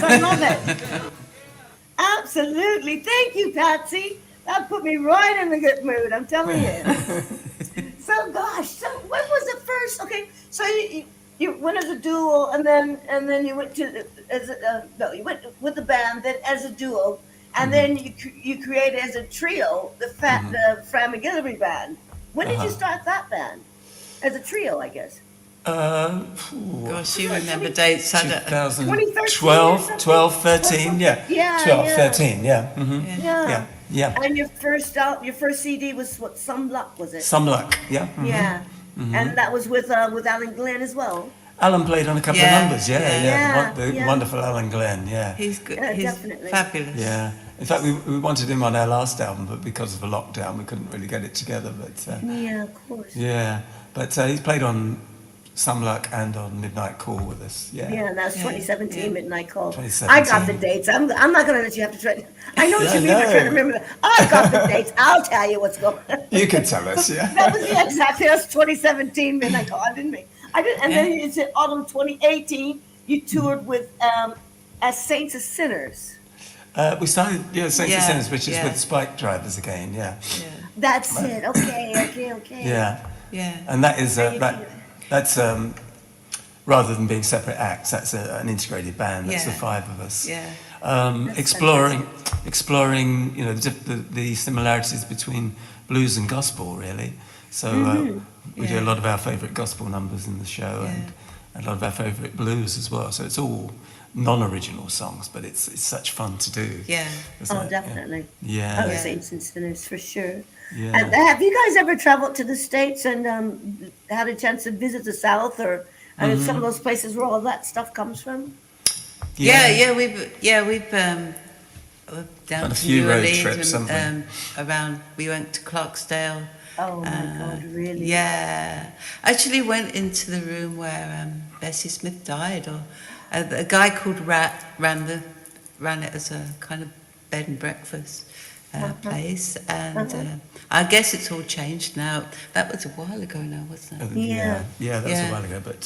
C: I love it. Absolutely. Thank you, Patsy. That put me right in a good mood, I'm telling you. So, gosh, so when was the first? Okay, so you went as a duo, and then you went to you went with the band, then as a duo, and then you created as a trio the Fran Gillivary Band. When did you start that band? As a trio, I guess.
E: Gosh, you remember dates.
D: 2012, 12, 13, yeah. 12, 13, yeah. Yeah.
C: And your first CD was what? Some Luck, was it?
D: Some Luck, yeah.
C: Yeah. And that was with Alan Glenn as well.
D: Alan played on a couple of numbers,
C: Yeah.
D: The wonderful Alan Glenn, yeah.
E: He's good.
C: Yeah,
E: He's
C: definitely.
E: fabulous.
D: Yeah. In fact, we wanted him on our last album, but because of a lockdown, we couldn't really get it together. But
C: Yeah, of course.
D: yeah, but he's played on Some Luck and on Midnight Call with us. Yeah.
C: Yeah, and that was
E: Yeah,
C: 2017
E: yeah.
C: Midnight Call.
D: 2017.
C: I got the dates. I'm not going to let you have to try. I know what you mean.
D: No.
C: I can't remember that. I got the dates. I'll tell you what's going on.
D: You can tell us, yeah.
C: That was exactly. That's 2017 Midnight Call. I didn't make. I did, and then it's in autumn 2018. You toured with as Saints as Sinners.
D: We started, Saints and
E: Yeah,
D: Sinners, which is
E: yeah.
D: with Spike Drivers again, yeah.
C: That's it. Okay.
D: Yeah.
E: Yeah.
D: And that is,
C: And you
D: that's, rather than being separate acts, that's an integrated band. That's
E: Yeah.
D: the five of us.
E: Yeah.
D: Exploring, the similarities between blues and gospel, really. So we do a lot of our favourite gospel numbers in the show and a lot of our favourite blues as well. So it's all non-original songs, but it's such fun to do.
E: Yeah.
D: isn't
C: Oh,
D: it?
C: definitely.
D: Yeah.
C: Oh,
E: Yeah.
C: Saints and Sinners for sure.
D: Yeah.
C: And have you guys ever traveled to the States and had a chance to visit the South or some of those places where all that stuff comes from?
E: We've down
D: Done a
E: to
D: few
E: New
D: road
E: Orleans
D: trips,
E: and,
D: haven't
E: around. We went to Clarksdale.
C: Oh my God, really?
E: Yeah, actually went into the room where Bessie Smith died, or a guy called Rat ran it as a kind of bed and breakfast place, and I guess it's all changed now. That was a while ago now, wasn't it?
C: Yeah.
D: Yeah, that was
E: Yeah.
D: a while ago, but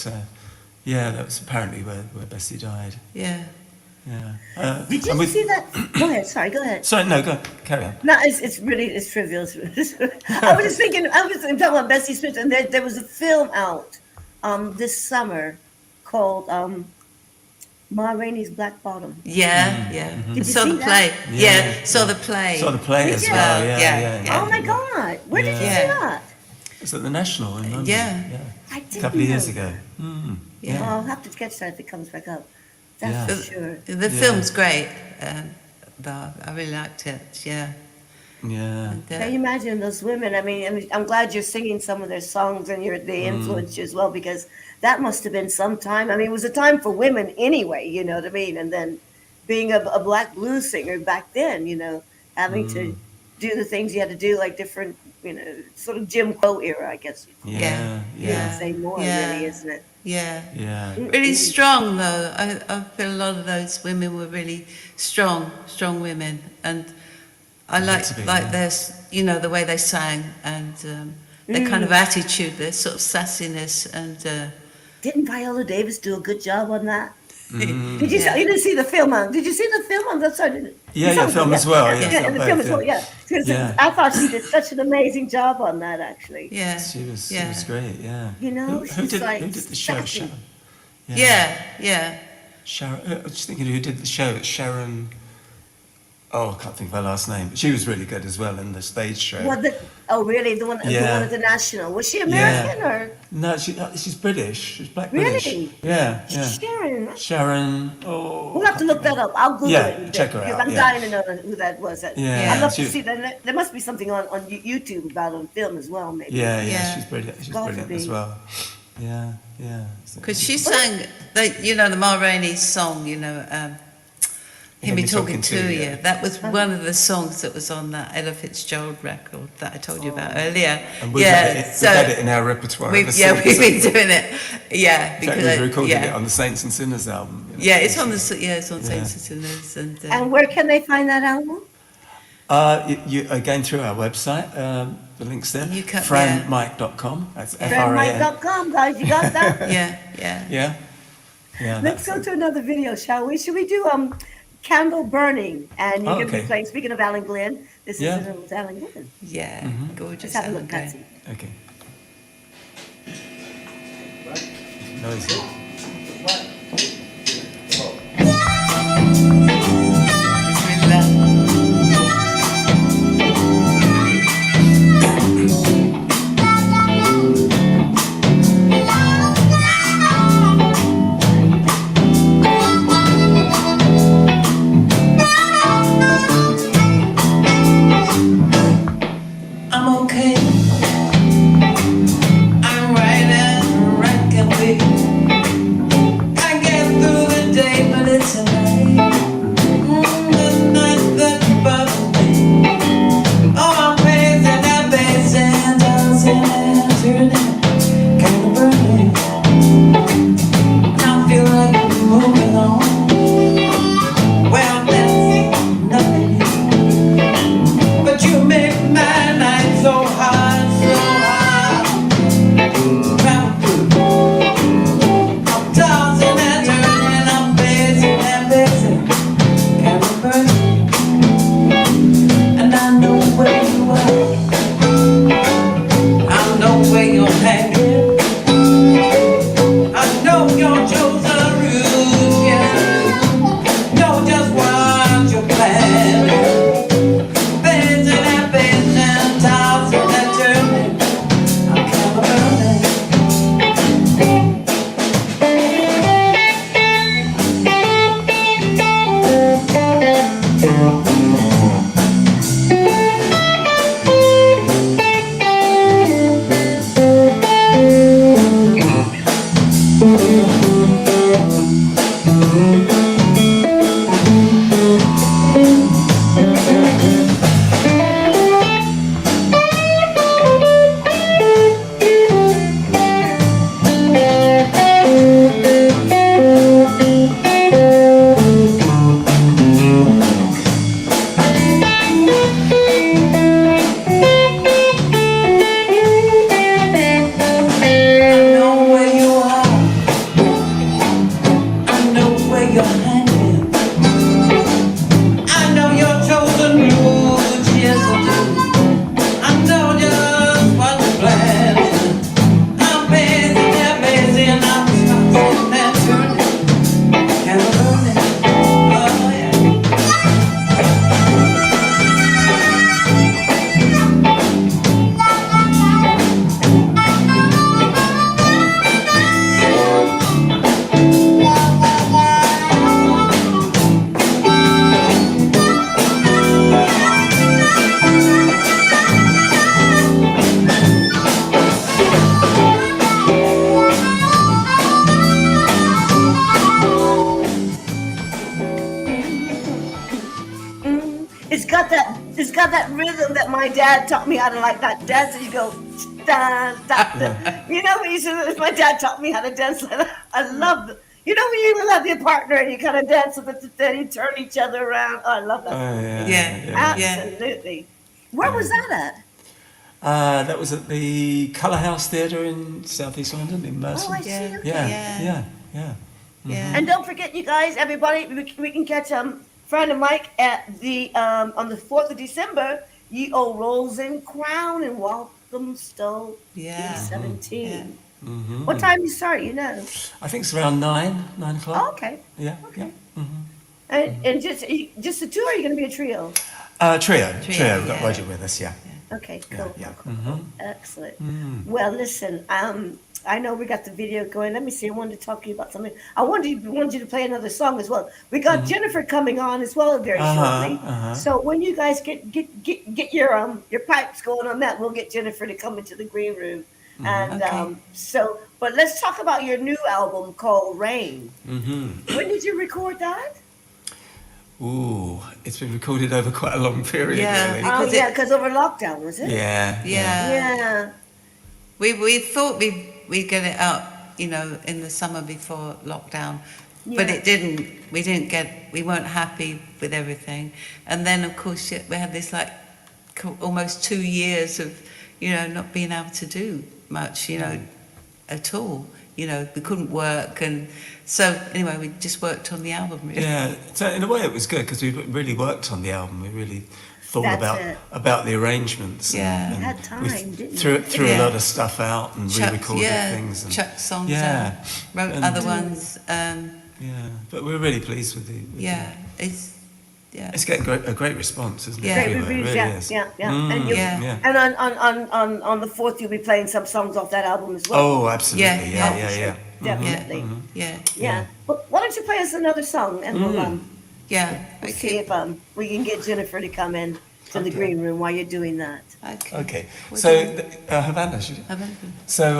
D: that was apparently where Bessie died.
E: Yeah.
D: Yeah.
C: Did you see that? Go ahead. Sorry, go ahead.
D: Sorry, no, go carry on.
C: No, it's trivial. I was just thinking. I was talking about Bessie Smith, and there was a film out this summer called Ma Rainey's Black Bottom.
E: Yeah.
C: Did you
E: Saw
C: see
E: the
C: that?
E: play.
D: Yeah,
E: Saw the play.
D: Saw the play as
C: Did
D: well.
E: you?
D: Yeah.
E: Yeah.
C: Oh my God! Where did you
E: Yeah.
C: see that?
D: It's at the National in London.
E: Yeah.
C: I
D: A
C: didn't
D: couple of years
C: know.
D: ago.
E: Yeah.
C: Oh, I'll have to catch that if it comes back up. That's
D: Yeah.
C: for sure.
E: The film's great. Though I really liked it. Yeah.
D: Yeah.
E: And,
C: Can you imagine those women? I mean, I'm glad you're singing some of their songs and they influenced you as well, because that must have been some time. I mean, it was a time for women anyway, you know what I mean? And then being a black blues singer back then, having to do the things you had to do, like different, sort of Jim Crow era, I guess.
D: Yeah.
C: You can say more,
E: Yeah.
C: really, isn't it?
E: Yeah.
D: Yeah.
E: Really strong though. I feel a lot of those women were really strong women, and I
D: had to be,
E: like
D: yeah.
E: their, the way they sang and their kind of attitude, their sort of sassiness, and
C: Didn't Viola Davis do a good job on that?
D: Mm.
C: Did you? You didn't see the film on? Did you see the film on? That's sorry.
D: Yeah, film as well. Yeah,
C: Yeah, and the film as well. Yeah, 'Cause
D: Yeah.
C: I thought she did such an amazing job on that. Actually,
E: yeah,
D: She was
E: yeah,
D: great. Yeah.
C: who
D: Who did the show?
C: sassy.
D: Sharon.
E: yeah.
D: Sharon. I was just thinking who did the show. It's Sharon. Oh, I can't think of her last name. But she was really good as well in the stage show.
C: Really? The one
D: Yeah.
C: at the National. Was she American or?
D: No, she's British. She's black
C: Really?
D: British. Yeah.
C: Sharon.
D: Sharon. Oh.
C: We'll have to look that up. I'll Google
D: Yeah,
C: it. and
D: check her
C: because
D: out,
C: I'm
D: yeah.
C: dying to know who that was.
D: Yeah,
C: I'd love
D: she-
C: to see that. There must be something on YouTube about on film as well, maybe.
D: Yeah,
E: Yeah.
D: she's brilliant. She's
C: Got to
D: brilliant
C: be.
D: as well. Yeah.
E: Because she sang the Ma Rainey song, Hear Me Talking to You.
D: yeah.
E: That was one of the songs that was on that Ella Fitzgerald record that I told you about earlier.
D: And we've had it in our repertoire. ever
E: we've
D: since.
E: been doing it. Yeah,
D: In fact,
E: because
D: we've recorded it on the Saints and Sinners album.
E: it's on it's on Saints and Sinners, and
C: And where can they find that album?
D: You again through our website. The link's there.
E: You can-
D: FranMike.com. That's FRAN.
C: FranMike.com, guys. You got that?
E: yeah.
D: Yeah. Yeah,
C: Let's go to another video, shall we? Should we do candle burning? And you're going to be
D: Okay.
C: playing. Speaking of Alan Glenn, this
D: Yeah.
C: is with Alan Glenn.
E: Yeah,
D: Mm-hmm.
E: gorgeous.
C: Let's have a
E: Alan
C: look,
E: Glenn.
C: Patsy.
D: Okay. Noise.
A: I'm okay. I'm right as right can be. I get through the day, but it's a night. The night that bothers me. Oh, I'm pacing and pacing, dancing and turning, kind of burning. I feel like I'm moving on. Well, that's nothing new. But you make my night so hard, so hard. Round through. I'm tossing and turning, I'm pacing and pacing, kind of burning. And I know where you are. I know where you're hanging. I know your chosen route, yes I do. Know just what you're planning. Bending and bending, tossing and turning, I'm kind of burning. I know where you are. I know where you're hanging. I know your chosen route, yes I do. I know just what you're planning. I'm pacing and pacing, I'm tossing and turning, kind of burning. Oh yeah.
C: It's got that rhythm that my dad taught me how to like that dance. You go, da, da, da. You know, my dad taught me how to dance like that. I love it. You know when you love your partner and you kind of dance with it, then you turn each other around. Oh, I love that.
D: Oh, yeah.
E: Yeah.
C: Absolutely. Where was that at?
D: That was at the Colour House Theatre in South East London, in Merton.
C: Oh, I see.
E: Yeah.
C: Okay.
D: Yeah.
E: Yeah.
C: And don't forget, you guys, everybody, we can catch Fran and Mike at the on the 4th of December. Ye old Rose and Crown and Welcome Stowe
E: Yeah.
C: 17.
E: Yeah.
D: Mm-hmm.
C: What time you start? You know.
D: I think it's around 9 o'clock.
C: Oh, okay.
D: Yeah.
C: Okay.
D: Yeah. Mm-hmm.
C: And just the two, or are you going to be a trio?
D: Trio. We've got
E: yeah.
D: Roger with us, yeah.
C: Okay, cool.
D: Yeah.
C: Cool.
D: Mm-hmm.
C: Excellent.
D: Mm.
C: Well, listen, I know we got the video going. Let me see. I wanted to talk to you about something. I wanted you to play another song as well. We got Jennifer coming on as well very shortly. So when you guys get your pipes going on that, we'll get Jennifer to come into the green room. And
E: Okay.
C: but let's talk about your new album called Rain.
D: Mm-hmm.
C: When did you record that?
D: Ooh, it's been recorded over quite a long period,
E: Yeah.
D: really.
C: Oh
E: Because
C: yeah, because over lockdown, was it?
D: Yeah.
C: Yeah.
E: We thought we'd get it out, you know, in the summer before lockdown, but
C: Yeah.
E: it didn't. We weren't happy with everything, and then of course we had this like almost 2 years of, you know, not being able to do much, you know, at all. you know, we couldn't work, and so anyway, we just worked on the album. Really.
D: Yeah, so in a way it was good because we really worked on the album. We really thought
C: That's
D: about the arrangements.
E: Yeah.
D: and
C: You had time,
D: we
C: didn't
D: threw
C: you?
D: threw a
E: Yeah.
D: lot of stuff out and re-recorded things. And,
E: chucked songs
D: Yeah.
E: out, wrote
D: And-
E: other ones.
D: Yeah, but we're really pleased with the.
E: It's
D: getting a great response, isn't it?
E: Yeah.
C: Great
D: Everywhere, it
C: reviews,
D: really
C: yeah,
D: is.
C: yeah.
D: Mm,
C: And, you,
E: Yeah.
C: and on the 4th, you'll be playing some songs off that album as well.
D: Oh, absolutely.
E: Yeah.
D: Yeah.
C: Definitely.
E: Yeah.
C: Yeah. Well, why don't you play us another song, and we'll
E: Yeah.
C: see if we can get Jennifer to come in to the green room while you're doing that.
D: Okay.
E: What
D: So
E: do you-
D: Havana. Should you?
E: Havana.
D: So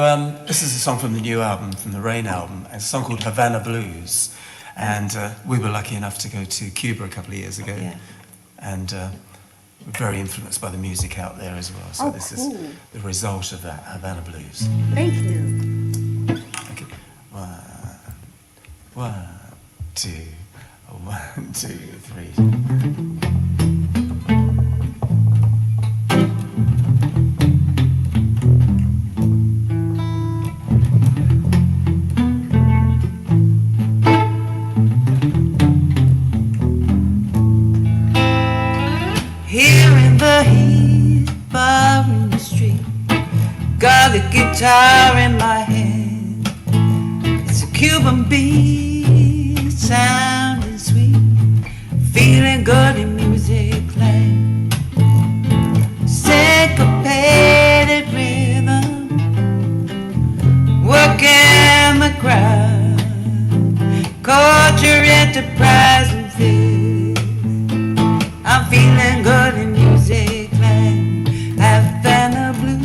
D: this is a song from the new album, from the Rain album. It's a song called Havana Blues, and we were lucky enough to go to Cuba a couple of years ago,
E: Yeah.
D: and we're very influenced by the music out there as well. So
C: Oh,
D: this
C: cool.
D: is the result of that, Havana Blues.
C: Thank you.
D: Okay. One, two, 1, 2, 3.
E: Here in the heat, bar in the street, got a guitar in my hand. It's a Cuban beat, sounding sweet, feeling good in music land. Syncopated rhythm, working the crowd, culture, enterprise, and faith. I'm feeling good in music land, Havana Blues.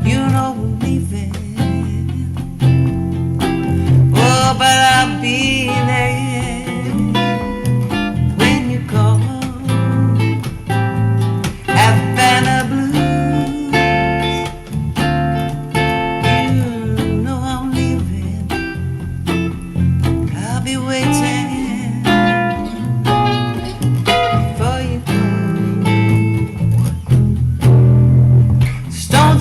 E: You know we're leaving, oh, but I'll be there when you call. Havana Blues. You know I'm leaving, I'll be waiting.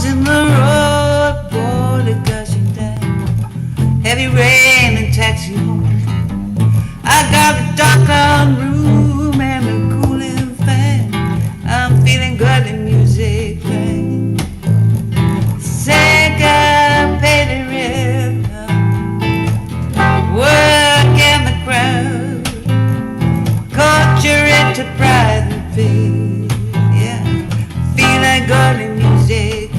E: In the road, water gushing down, heavy rain and taxi home. I got a dark room and a cooling fan. I'm feeling good in music land. Syncopated rhythm, work in the crowd, culture, enterprise, and faith. Yeah, feeling good in music.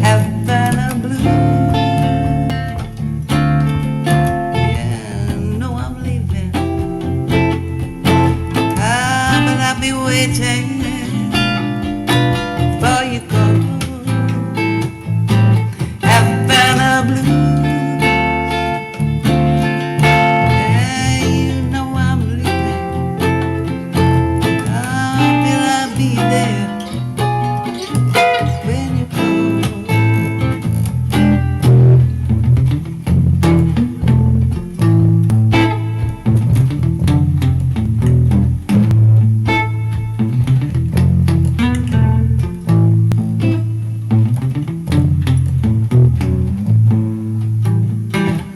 E: Havana Blues. Yeah, no, I'm leaving. But I'll be waiting for you call. Havana Blues. Yeah, you know I'm leaving. But I'll be there.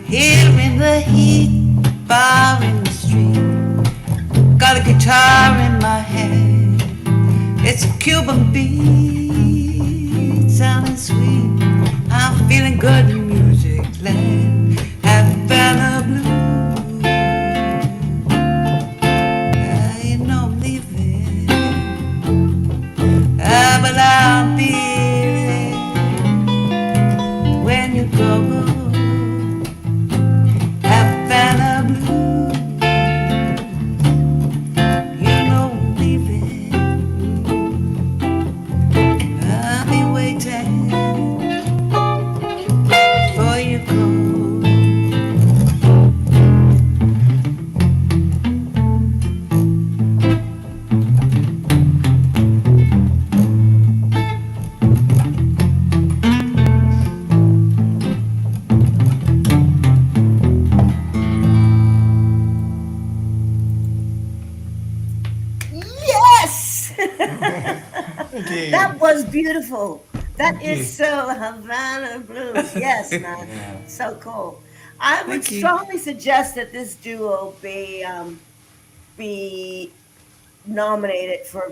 E: Here in the heat, bar in the street, got a guitar in my hand. It's a Cuban beat, sounding sweet. I'm feeling good in music land. Havana Blues. You know I'm leaving, but I'll be there when you go. Havana Blues. You know I'm leaving, I'll be waiting for you go.
C: Yes!
D: Thank you.
C: That was beautiful. That
D: Thank
C: is
D: you.
C: so Havana Blues. Yes, man.
D: Yeah.
C: So cool. I would
E: Thank you.
C: strongly suggest that this duo be nominated for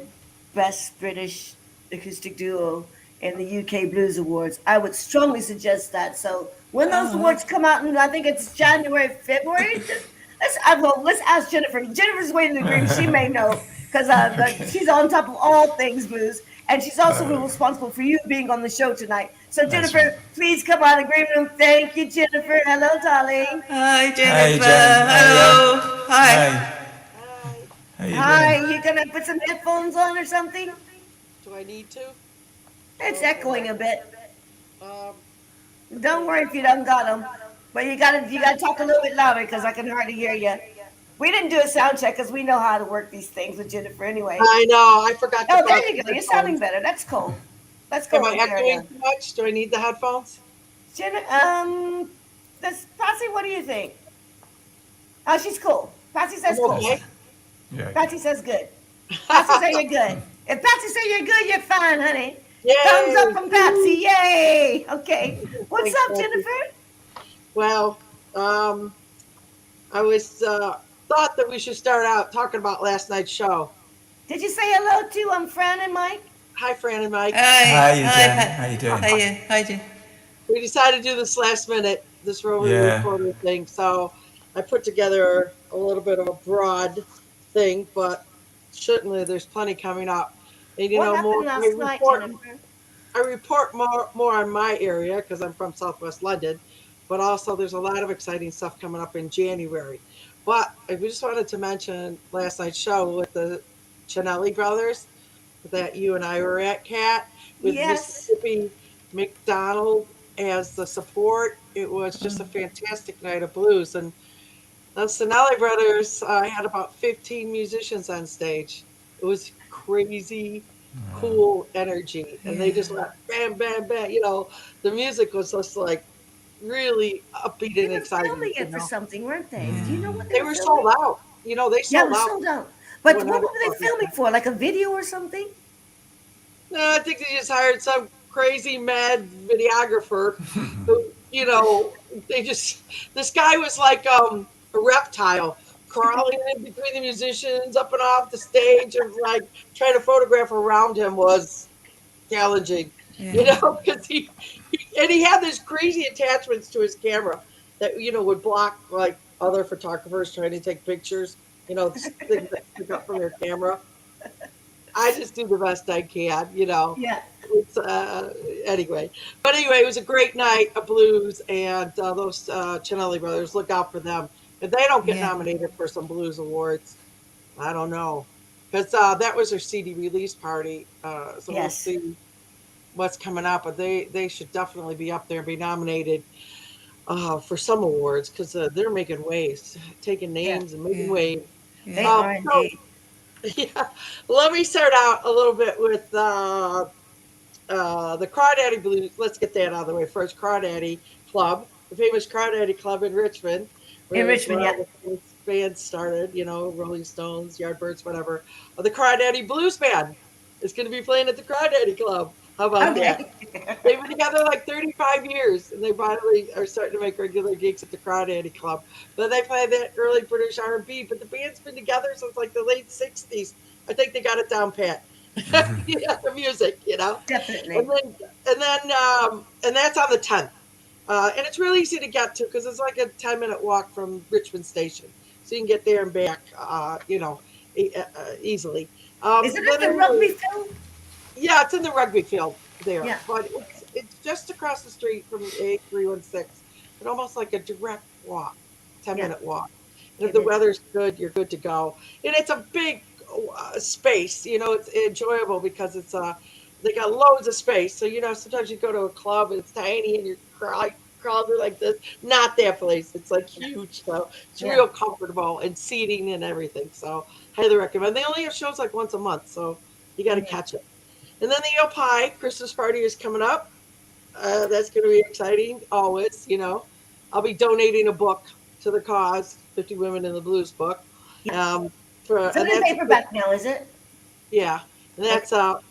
C: Best British Acoustic Duo in the UK Blues Awards. I would strongly suggest that. So when those
E: Oh,
C: awards come out, and I think it's January, February. Let's ask Jennifer. Jennifer's waiting in the green. She may know because
D: Okay.
C: she's on top of all things blues, and she's also responsible for you being on the show tonight. So
D: That's right.
C: Jennifer, please come out of the green room. Thank you, Jennifer. Hello, darling.
E: hi,
D: Hey,
E: Jennifer.
D: Jen. How are you?
E: Hello. Hi.
D: Hey.
G: Hi.
D: How you
C: Hi.
D: doing?
C: You gonna put some headphones on or something?
G: Do I need to?
C: It's
G: Okay.
C: echoing a bit.
G: Um,
C: Don't worry if you don't got them, but you gotta talk a little bit louder because I can hardly hear you. We didn't do a sound check because we know how to work these things with Jennifer anyway.
G: I know. I forgot to
C: Oh,
G: buy
C: there you go. You're sounding better. That's cool. Let's go
G: Am I
C: over there
G: echoing
C: now.
G: too much? Do I need the headphones?
C: This Patsy, what do you think? Oh, she's cool. Patsy
G: I'm
C: says cool.
G: okay.
D: Yeah.
C: Patsy says good. Patsy say you're good. If Patsy say you're good, you're fine, honey.
G: Yay!
C: Thumbs up from Patsy. Yay. Okay. What's
G: Thanks,
C: up,
G: Patsy.
C: Jennifer?
G: Well, I was thought that we should start out talking about last night's show.
C: Did you say hello to Fran and Mike?
G: Hi, Fran and Mike.
E: Hi.
D: How you,
E: Hi.
D: Jen?
E: Hi.
D: How you doing?
E: Hiya. Hi, Jen.
G: We decided to do this last minute, this rotary
D: Yeah.
G: recorder thing. So I put together a little bit of a broad thing, but certainly there's plenty coming up. And
C: What happened last night, Jennifer?
G: I report more on my area because I'm from Southwest London, but also there's a lot of exciting stuff coming up in January. But I just wanted to mention last night's show with the Chinelli brothers that you and I were at, Kat, with
C: Yes.
G: Mississippi McDonald as the support. It was just a fantastic night of blues. And the Sinelli brothers had about 15 musicians on stage. It was crazy, cool energy. And they just went bam, bam, bam. You know, the music was just like really upbeat
C: They
G: and
C: were
G: exciting.
C: filming
G: You
C: it for
G: know,
C: something, weren't they? Do you know what
G: they
C: were
G: were
C: filming?
G: sold out. You know, they
C: Yeah, it
G: sold
C: was
G: out.
C: sold out. But what were they
G: 100%.
C: filming for? Like a video or something?
G: No, I think they just hired some crazy mad videographer who, you know, this guy was like a reptile crawling in between the musicians up and off the stage and like trying to photograph around him was challenging, you
E: Yeah.
G: know, because he had these crazy attachments to his camera that, you know, would block like other photographers trying to take pictures, you know, things that stick up from their camera. I just do the best I can, you know.
C: Yeah.
G: It's anyway, but anyway, it was a great night of blues, and those Chinelli brothers, look out for them. If they don't get
E: Yeah.
G: nominated for some blues awards, I don't know, because that was their CD release party. So we'll
C: Yes.
G: see what's coming up, but they should definitely be up there and be nominated for some awards because they're making waves, taking
C: Yeah.
G: names and making
E: Yeah.
G: waves.
C: They are
G: So
C: indeed.
G: yeah, let me start out a little bit with the Crawdaddy Blues. Let's get that out of the way first. Crawdaddy Club, the famous Crawdaddy Club in Richmond,
C: In
G: where
C: Richmond, yeah.
G: all the famous bands started, you know, Rolling Stones, Yardbirds, whatever. The Crawdaddy Blues Band is going to be playing at the Crawdaddy Club. How about that?
C: Okay.
G: They've been together like 35 years, and they finally are starting to make regular gigs at the Crawdaddy Club. But they play that early British R&B. But the band's been together since like the late 60s. I think they got it down pat. Yeah, the music, you know.
C: Definitely.
G: And that's on the 10th. And it's really easy to get to because it's like a 10-minute walk from Richmond Station, so you can get there and back, you know, easily.
C: Is it
G: But
C: at the
G: anyway,
C: rugby field?
G: yeah, it's in the rugby field there,
C: Yeah.
G: but it's just across the street from A316, and almost like a direct walk, 10-minute walk. And if
C: It
G: the
C: is.
G: weather's good, you're good to go. And it's a big space, you know. It's enjoyable because it's they got loads of space. So you know, sometimes you go to a club and it's tiny and you're crowded like this. Not that place. It's like huge, so it's
C: Yeah.
G: real comfortable and seating and everything. So highly recommend. They only have shows like once a month, so you got to catch it. And then the Pie Christmas party is coming up. That's going to be exciting, always, you know. I'll be donating a book to the cause, 50 Women in the Blues book.
C: Yeah.
G: And
C: It's in
G: that's,
C: paperback now, is it?
G: yeah, and that's the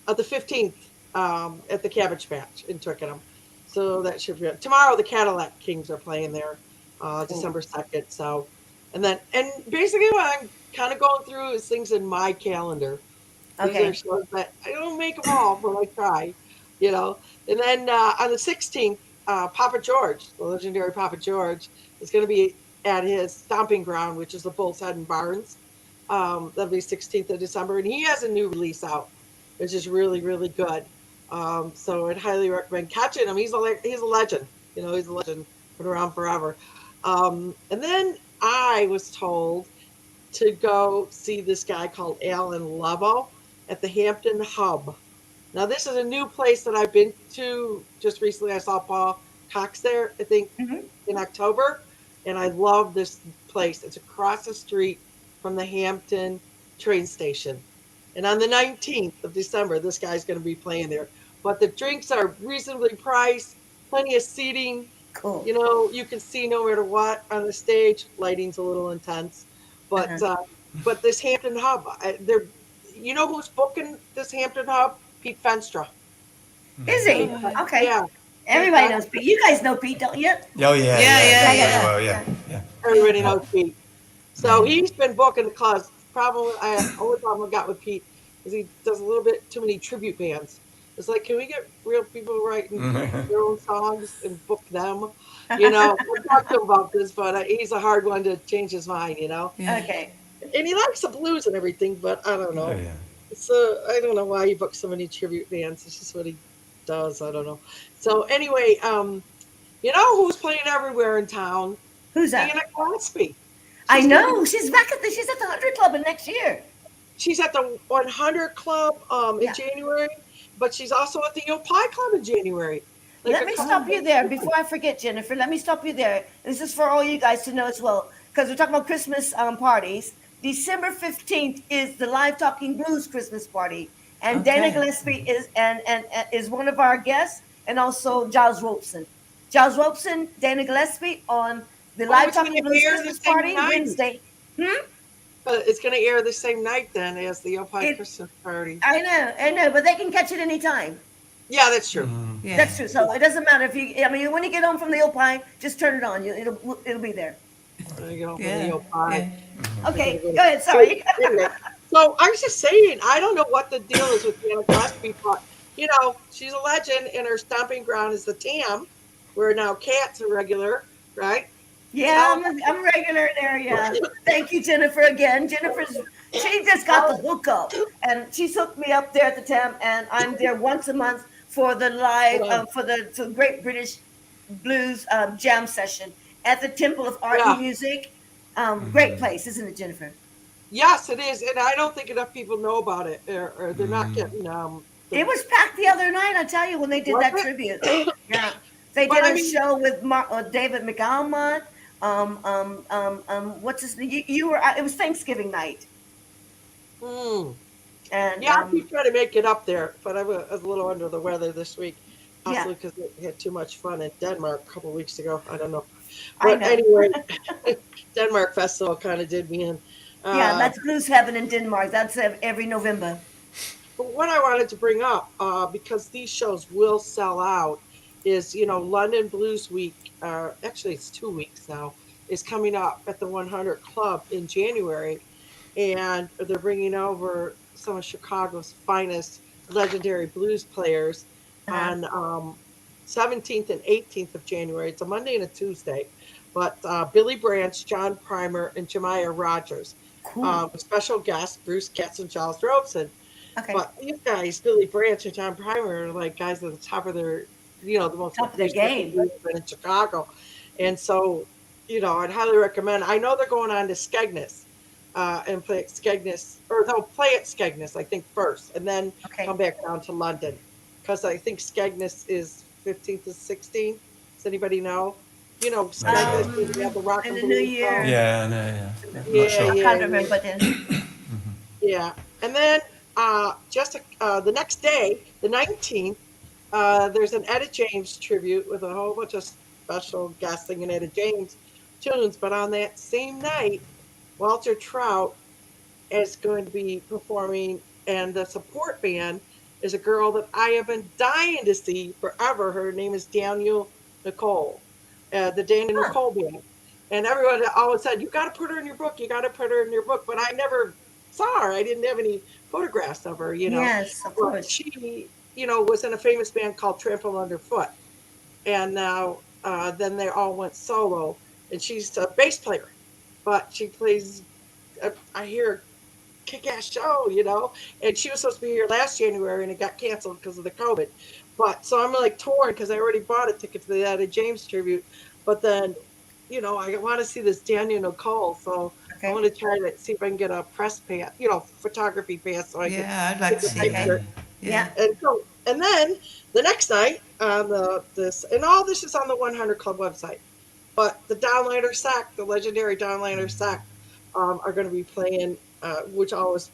G: 15th at the Cabbage Patch in Twickenham. So that should be tomorrow. The Cadillac Kings are playing there, December 2nd. So, and basically what I'm kind of going through is things in my calendar. These
C: Okay.
G: are shows that I don't make them all, but I try, you know. And then on the 16th, Papa George, the legendary Papa George, is going to be at his stomping ground, which is the Bull's Head in Barnes. That'll be 16th of December, and he has a new release out, which is really, really good. So I'd highly recommend catching him. He's a legend. You know, he's a legend. Been around forever. And then I was told to go see this guy called Alan Lovell at the Hampton Hub. Now, this is a new place that I've been to just recently. I saw Paul Cox there, I think, in October, and I love this place. It's across the street from the Hampton train station. And on the 19th of December, this guy's going to be playing there. But the drinks are reasonably priced, plenty of seating.
C: Cool.
G: You know, you can see no matter what on the stage. Lighting's a little intense. But this Hampton Hub, you know who's booking this Hampton Hub? Pete Fenstra.
C: Is he? Okay.
G: Yeah.
C: Everybody knows Pete. You guys know Pete, don't you?
D: Oh yeah,
E: Yeah.
D: Well, yeah.
G: Everybody knows Pete. So he's been booking the clubs. Only problem I got with Pete is he does a little bit too many tribute bands. It's like, can we get real people writing their own songs and book them? You know, we'll talk to him about this, but he's a hard one to change his mind, you know?
E: Yeah.
C: Okay.
G: And he likes the blues and everything, but I don't know.
D: Oh, yeah.
G: So I don't know why he books so many tribute bands. It's just what he does. I don't know. So anyway, you know who's playing everywhere in town?
C: Who's that?
G: Anna Gillespie.
C: I know. She's at the 100 Club in next year.
G: She's at the 100 Club in January, but she's also at the Opie Club in January.
C: Let me stop you there before I forget, Jennifer. Let me stop you there. This is for all you guys to know as well, because we're talking about Christmas parties. December 15th is the Live Talking Blues Christmas party, and Dana Gillespie is one of our guests, and also Giles Robeson. Giles Robeson, Dana Gillespie on the Live Talking Blues Christmas party Wednesday.
G: It's going to air the same night then as the Opie Christmas party.
C: I know, but they can catch it anytime.
G: Yeah, that's true.
E: Yeah.
C: That's true. So it doesn't matter if you. I mean, when you get home from the Opie, just turn it on. It'll be there.
G: There you go.
E: Yeah.
G: The Opie.
C: Okay, go ahead. Sorry.
G: So I was just saying, I don't know what the deal is with Anna Gillespie, but you know, she's a legend, and her stomping ground is the TAM, where now Kat's a regular, right?
C: Yeah, I'm regular there. Yeah. Thank you, Jennifer. Again, she just got the hookup, and she's hooked me up there at the TAM, and I'm there once a month for the live for the Great British Blues jam session at the Temple of Art and Music. Great place, isn't it, Jennifer?
G: Yes, it is, and I don't think enough people know about it, or they're not getting.
C: It was packed the other night. I tell you, when they did that tribute. Yeah, they did a show with David McAlmont. What's his name? You were. It was Thanksgiving night. And
G: I keep trying to make it up there, but I was a little under the weather this week, possibly because we had too much fun in Denmark a couple of weeks ago. I don't know. But anyway, Denmark Festival kind of did me in.
C: That's Blues Heaven in Denmark. That's every November.
G: But what I wanted to bring up, because these shows will sell out, is, you know, London Blues Week, actually it's 2 weeks now, is coming up at the 100 Club in January. And they're bringing over some of Chicago's finest legendary blues players on 17th and 18th of January. It's a Monday and a Tuesday. But Billy Branch, John Primer, and Jemiah Rogers.
C: Cool.
G: Special guests, Bruce Katz and Charles Robeson.
C: Okay.
G: But these guys, Billy Branch and John Primer, are like guys at the top of their, you know, the most
C: top of their game
G: in Chicago. And so, you know, I'd highly recommend. I know they're going on to Skegness and play at Skegness, or they'll play at Skegness, I think, first, and then come back down to London. Because I think Skegness is 15th to 16th. Does anybody know? You know, Skegness, we have the Rock
C: in
G: and
C: the
G: Blues
C: New Year.
D: Yeah, I know, yeah.
C: I can't remember then.
G: Yeah. And then the next day, the 19th, there's an Etta James tribute with a whole bunch of special guests singing Etta James tunes. But on that same night, Walter Trout is going to be performing, and the support band is a girl that I have been dying to see forever. Her name is Daniel Nicole, the Daniel Nicole band. And everyone always said, you got to put her in your book. You got to put her in your book. But I never saw her. I didn't have any photographs of her,
C: Yes, of
G: But
C: course.
G: she, was in a famous band called Trample Underfoot. And now, then they all went solo. And she's a bass player. But she plays, I hear, kick-ass show, and she was supposed to be here last January and it got canceled because of the COVID. But so I'm like torn because I already bought a ticket to the Etta James tribute. But then, I want to see this Daniel Nicole, so I want to try to see if I can get a press pass, photography pass, so I can.
E: Yeah, I'd like to see
G: picture.
E: that.
C: Yeah.
G: And then the next night on all this is on the 100 Club website, but the Downliner Sack, the legendary Downliner Sack, are going to be playing, which always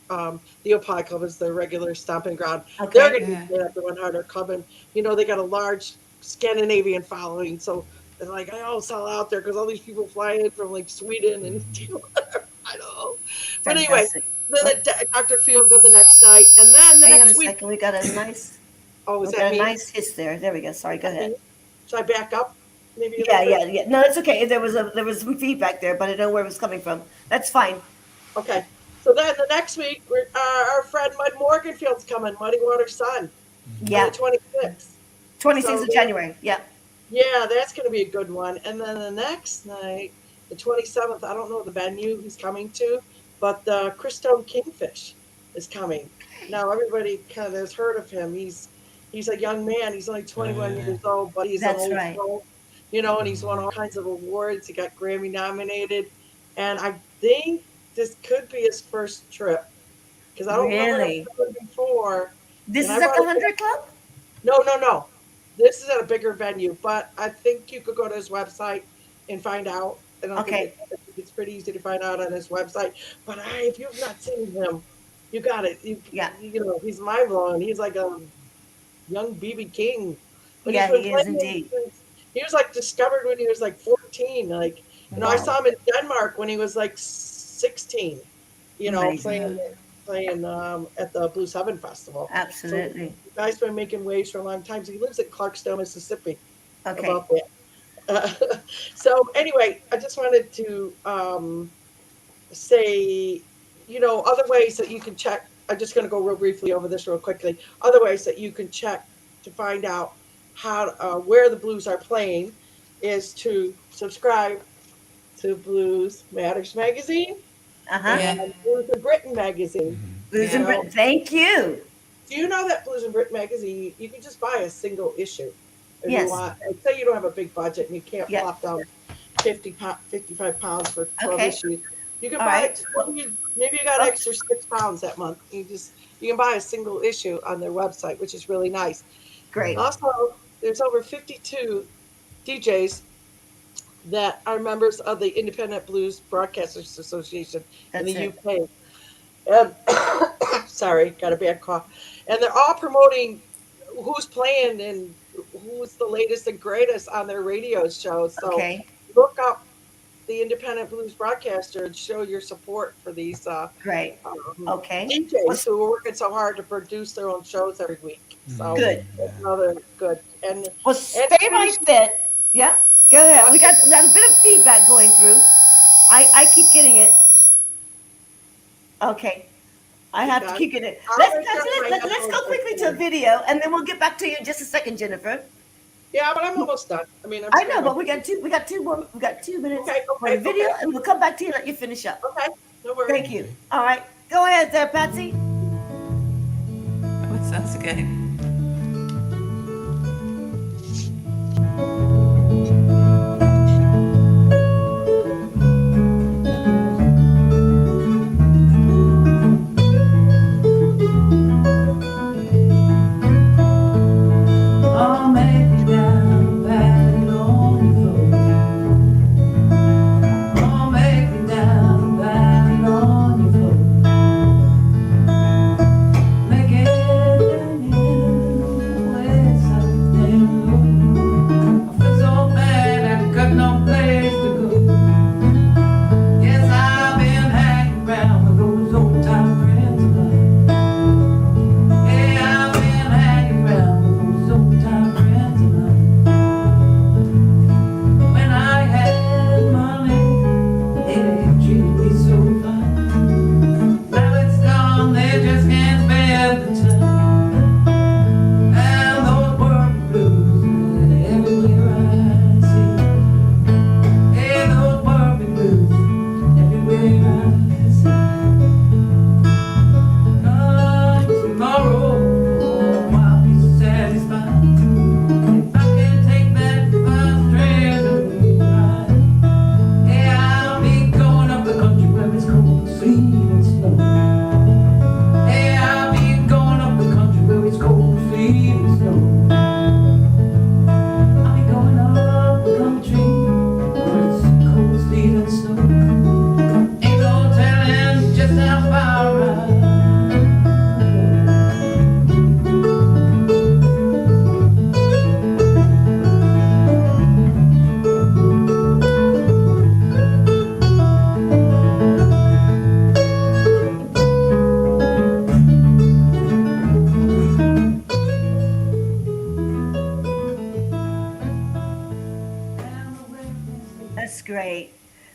G: the Opie Club is the regular stomping ground.
C: Okay.
G: They're going to be playing at the 100 Club, and they got a large Scandinavian following, so they're like, I all sell out there because all these people fly in from like Sweden and I know. But anyway, then Dr. Feelgood the next night, and then the
C: Hang on a
G: next week.
C: second. We got a nice.
G: Oh, is
C: we
G: that
C: got
G: me?
C: a nice hiss there. There we go. Sorry. Go ahead.
G: Should I back up? Maybe.
C: Yeah. No, it's okay. There was some feedback there, but I don't know where it was coming from. That's fine.
G: Okay. So then the next week, our friend Mud Morganfield's coming, Muddy Water Sun.
C: Yeah.
G: The 26th.
C: 26th of January. Yeah.
G: Yeah, that's going to be a good one. And then the next night, the 27th, I don't know the venue he's coming to, but the Christone Kingfish is coming. Now, everybody kind of has heard of him. He's a young man. He's only 21 years old, but he's an old soul, and he's won all kinds of awards. He got Grammy nominated. And I think this could be his first trip because I don't remember before.
C: This is at the 100 Club?
G: No. This is at a bigger venue, but I think you could go to his website and find out. And I think it's pretty easy to find out on his website. But if you've not seen him, you got it. He's mind blowing. He's like a young BB King. But
C: he is indeed.
G: He was like discovered when he was like 14. Like, I saw him in Denmark when he was like 16. Playing at the Blues Heaven Festival.
C: Absolutely.
G: So the guy's been making waves for a long time. So he lives in Clarksdale, Mississippi.
C: Okay.
G: About that. So anyway, I just wanted to say, other ways that you can check. I'm just going to go real briefly over this real quickly. Other ways that you can check to find out how where the Blues are playing is to subscribe to Blues Matters magazine. And Blues in Britain magazine.
C: Blues in Britain. Thank you.
G: Do you know that Blues in Britain magazine, you can just buy a single issue if you want? Say you don't have a big budget and you can't plop down 55 pounds for 12 issues. You can buy it. Maybe you got extra £6 that month. You can buy a single issue on their website, which is really nice.
C: Great.
G: Also, there's over 52 DJs that are members of the Independent Blues Broadcasters Association in the UK. And sorry, got a bad cough. And they're all promoting who's playing and who's the latest and greatest on their radio shows. So look up the Independent Blues Broadcaster and show your support for these DJs who are working so hard to produce their own shows every week. So
C: good.
G: Good. And
C: stay right there. Yeah. Go ahead. We got a bit of feedback going through. I keep getting it. Okay. I have to keep getting it. Let's go quickly to a video, and then we'll get back to you in just a second, Jennifer.
G: Yeah, but I'm almost done.
C: I know, but we got 2 minutes for the video, and we'll come back to you and let you finish up.
G: Okay. No worries.
C: Thank you. All right. Go ahead there, Patsy.
E: What's that again?
A: Make it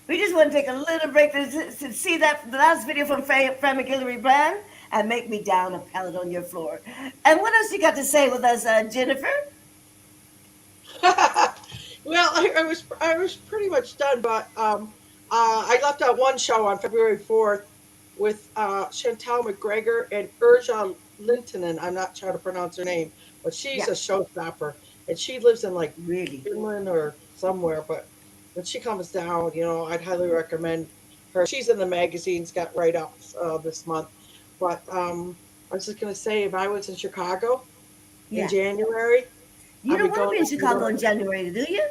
C: We just want to take a little break to see that the last video from Fran McGillivary Brand and make me down a pallet on your floor. And what else you got to say with us, Jennifer?
G: Well, I was pretty much done, but I left out one show on February 4th with Chantal McGregor and Urja Lintonen. I'm not sure how to pronounce her name, but she's a showstopper, and she lives in like
C: Really?
G: Finland or somewhere. But when she comes down, I'd highly recommend her. She's in the magazines, got write-ups this month. But I was just gonna say, if I was in Chicago in January,
C: You
G: I'd
C: don't
G: be
C: want to be
G: going
C: in Chicago
G: to-
C: in January, do you?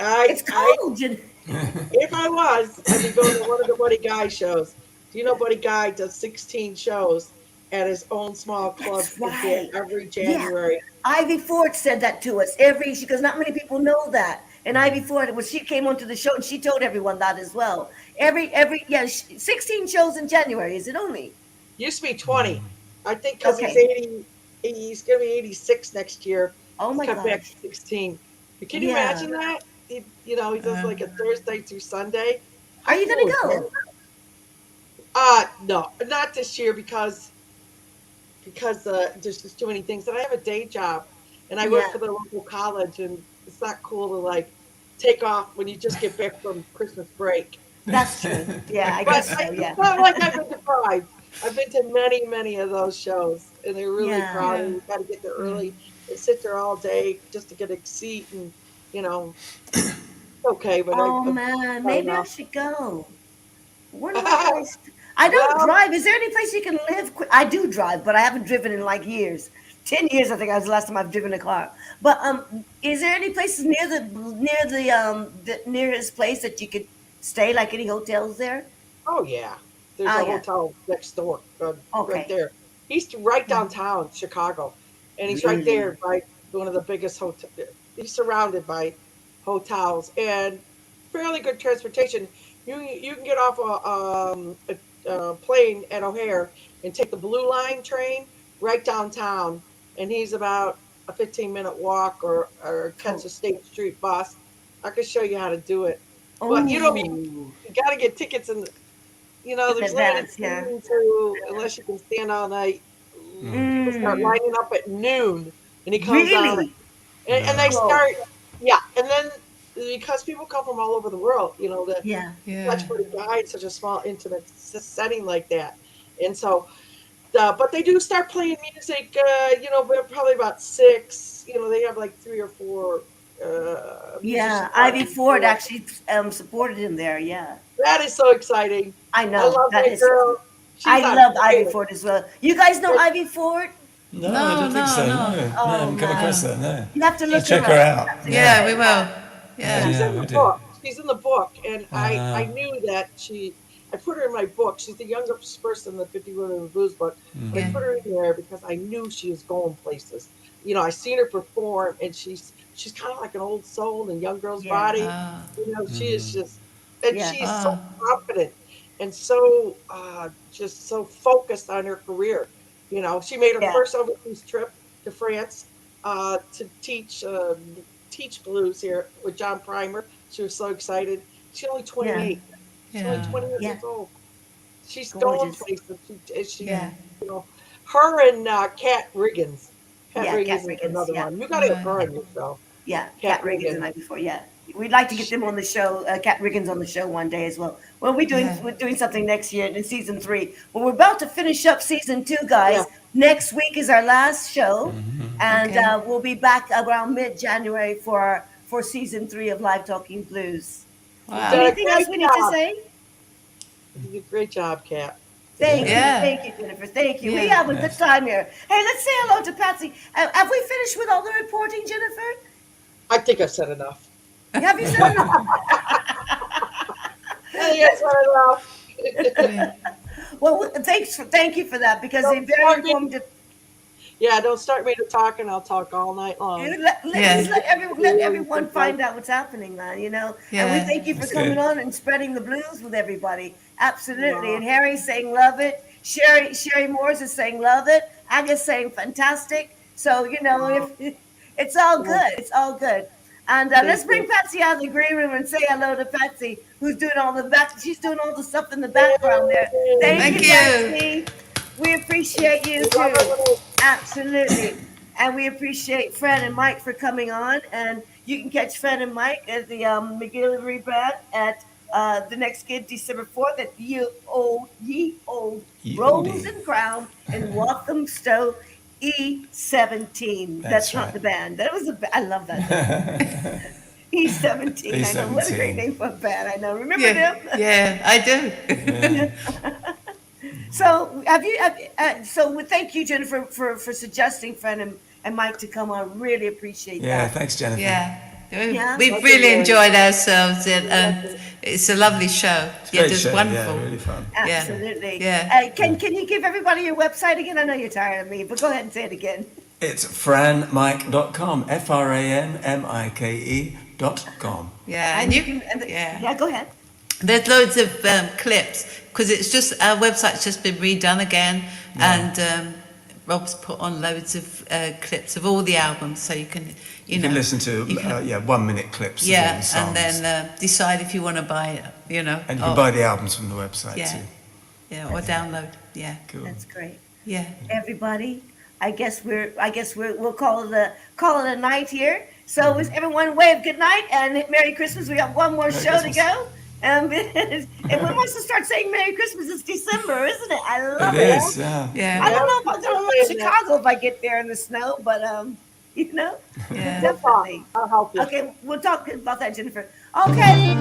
C: It's
G: I
C: cold.
G: If I was, I'd be going to one of the Buddy Guy shows. Do you know Buddy Guy does 16 shows at his own small club
C: That's right.
G: every January?
C: Ivy Ford said that to us because not many people know that. And Ivy Ford, when she came onto the show, and she told everyone that as well. 16 shows in January, is it only?
G: Used to be 20. I think because
C: Okay.
G: he's 80, he's going to be 86 next year.
C: Oh my
G: He's cut back
C: gosh.
G: to 16. But can you
C: Yeah.
G: imagine that? He does like a Thursday through Sunday.
C: Are you going to
G: How cool is
C: go?
G: that? No, not this year because there's just too many things. And I have a day job, and I work
C: Yeah.
G: for the local college, and it's not cool to like take off when you just get back from Christmas break.
C: That's true. Yeah, I
G: But
C: guess so. Yeah.
G: it's not like I've been deprived. I've been to many, many of those shows, and they're really
C: Yeah.
G: crowded. You got to get there early and sit there all day just to get a seat, and okay. But
C: Oh
G: I,
C: man, maybe I
G: enough.
C: should go. Where do I don't
G: Well-
C: drive. Is there any place you can live? I do drive, but I haven't driven in like years. 10 years, I think, was the last time I've driven a car. But is there any places near the nearest place that you could stay? Like any hotels there?
G: Oh yeah, there's
C: Oh,
G: a
C: yeah.
G: hotel next door,
C: Okay.
G: right there. He's right downtown Chicago, and he's right there by one of the biggest hotel. He's surrounded by hotels and fairly good transportation. You can get off a plane at O'Hare and take the Blue Line train right downtown, and he's about a 15-minute walk or catch a State Street bus. I could show you how to do it. But you got to get tickets in. There's limited
C: advance, yeah.
G: seating too, unless you can stand all night. People start lining up at noon, and he comes out,
C: Really?
G: and they start, and then because people come from all over the world,
C: Yeah.
G: much for the guy in such a small, intimate setting like that, and so, but they do start playing music, probably about 6. They have like 3 or 4.
C: Yeah,
G: musicians
C: Ivy
G: on.
C: Ford actually supported him there. Yeah,
G: That is so exciting.
C: I
G: I
C: know.
G: love
C: That
G: that
C: is.
G: girl. She's
C: I
G: on
C: love
G: fire.
C: Ivy Ford as well. You guys know Ivy Ford?
D: No, I don't think so. No, I haven't come
C: no.
D: across that. No.
C: You have to look
D: Check
C: her
D: her
C: up.
D: out.
E: Yeah, we will. Yeah.
G: She's in
D: we
G: the
D: do.
G: book. She's in the book, and I
D: Uh-huh.
G: knew that I put her in my book. She's the youngest person in the 50 Women in the Blues book. But I put her in there because I knew she was going places. I seen her perform, and she's kind of like an old soul in young girl's body.
E: Ah.
G: She is just, and
C: Yeah.
G: she's so confident and so just so focused on her career. She made her first overseas trip to France to teach blues here with John Primer. She was so excited. She's only 28. She's only 28 years old. She's going
C: Gorgeous.
G: places. She
E: Yeah.
G: her and Kat Riggins. Kat
C: Yeah,
G: Riggins
C: Kat
G: is
C: Riggins,
G: another
C: yeah.
G: one. You got to get her on your show.
C: Yeah,
G: Kat
C: Kat Riggins
G: Riggins.
C: the night before. Yeah, we'd like to get them on the show. Kat Riggins on the show one day as well. Well, we're doing something next year in season 3. Well, we're about to finish up season 2, guys.
G: Yeah.
C: Next week is our last show, and
E: Okay.
C: we'll be back around mid-January for season 3 of Live Talking Blues.
E: Wow.
C: Anything else we need to
G: job.
C: say?
G: You did a great job, Kat.
C: Thank
E: Yeah.
C: you, Jennifer. Thank you. We
E: Yeah.
C: have a good time here. Hey, let's say hello to Patsy. Have we finished with all the reporting, Jennifer?
G: I think I've said enough.
C: Have you said enough?
G: I think I've said enough.
C: Well, thank you for that because
G: Don't
C: they're very
G: start me.
C: informative.
G: Yeah, don't start me to talk, and I'll talk all night long.
C: Let everyone find out what's happening, man. And we
E: Yeah.
C: thank you for
D: That's
C: coming
D: good.
C: on and spreading the blues with everybody. Absolutely.
G: Yeah.
C: And Harry's saying love it. Sherry Morris is saying love it. Aga's saying fantastic. So if it's all good. It's all good. And let's bring Patsy out of the green room and say hello to Patsy, who's doing all the back. She's doing all the stuff in the background there. Thank you, Patsy. We appreciate you too. Absolutely. And we appreciate Fran and Mike for coming on. And you can catch Fran and Mike at the McGillivray Band at the next gig, December 4th at Ye Old Rose and Crown in Walthamstow, E17. That's not
D: right.
C: the band. That was I love that. E17. I know, what a great name for a band. I know. Remember them?
E: Yeah, I do.
C: So thank you, Jennifer, for suggesting Fran and Mike to come on. Really appreciate that.
D: Yeah, thanks, Jennifer.
E: Yeah. We've really enjoyed ourselves, and it's a lovely show.
D: Great
E: just
D: show.
E: wonderful.
D: Yeah, really fun.
C: Absolutely.
E: Yeah.
C: Can you give everybody your website again? I know you're tired of me, but go ahead and say it again.
D: It's franmike.com, FRANMIKE.com.
E: Yeah,
C: And
E: and
C: you can. Yeah, go ahead.
E: there's loads of clips because it's just our website's just been redone again, and Rob's put on loads of clips of all the albums, so you can
D: You can listen to 1 minute clips of all the songs.
E: and then decide if you want to buy it,
D: And you can buy the albums from the website too.
E: or download. Yeah,
D: Cool.
C: That's great.
E: yeah.
C: Everybody, I guess we'll call it a night here. So is everyone wave good night and Merry Christmas. We got one more show to go. And when wants to start saying Merry Christmas, it's December, isn't it? I love it.
D: It is, yeah.
E: Yeah.
C: I don't know if I'm gonna love Chicago if I get there in the snow, but
E: Yeah.
C: definitely.
G: I'll help you.
C: Okay, we'll talk about that, Jennifer. Okay.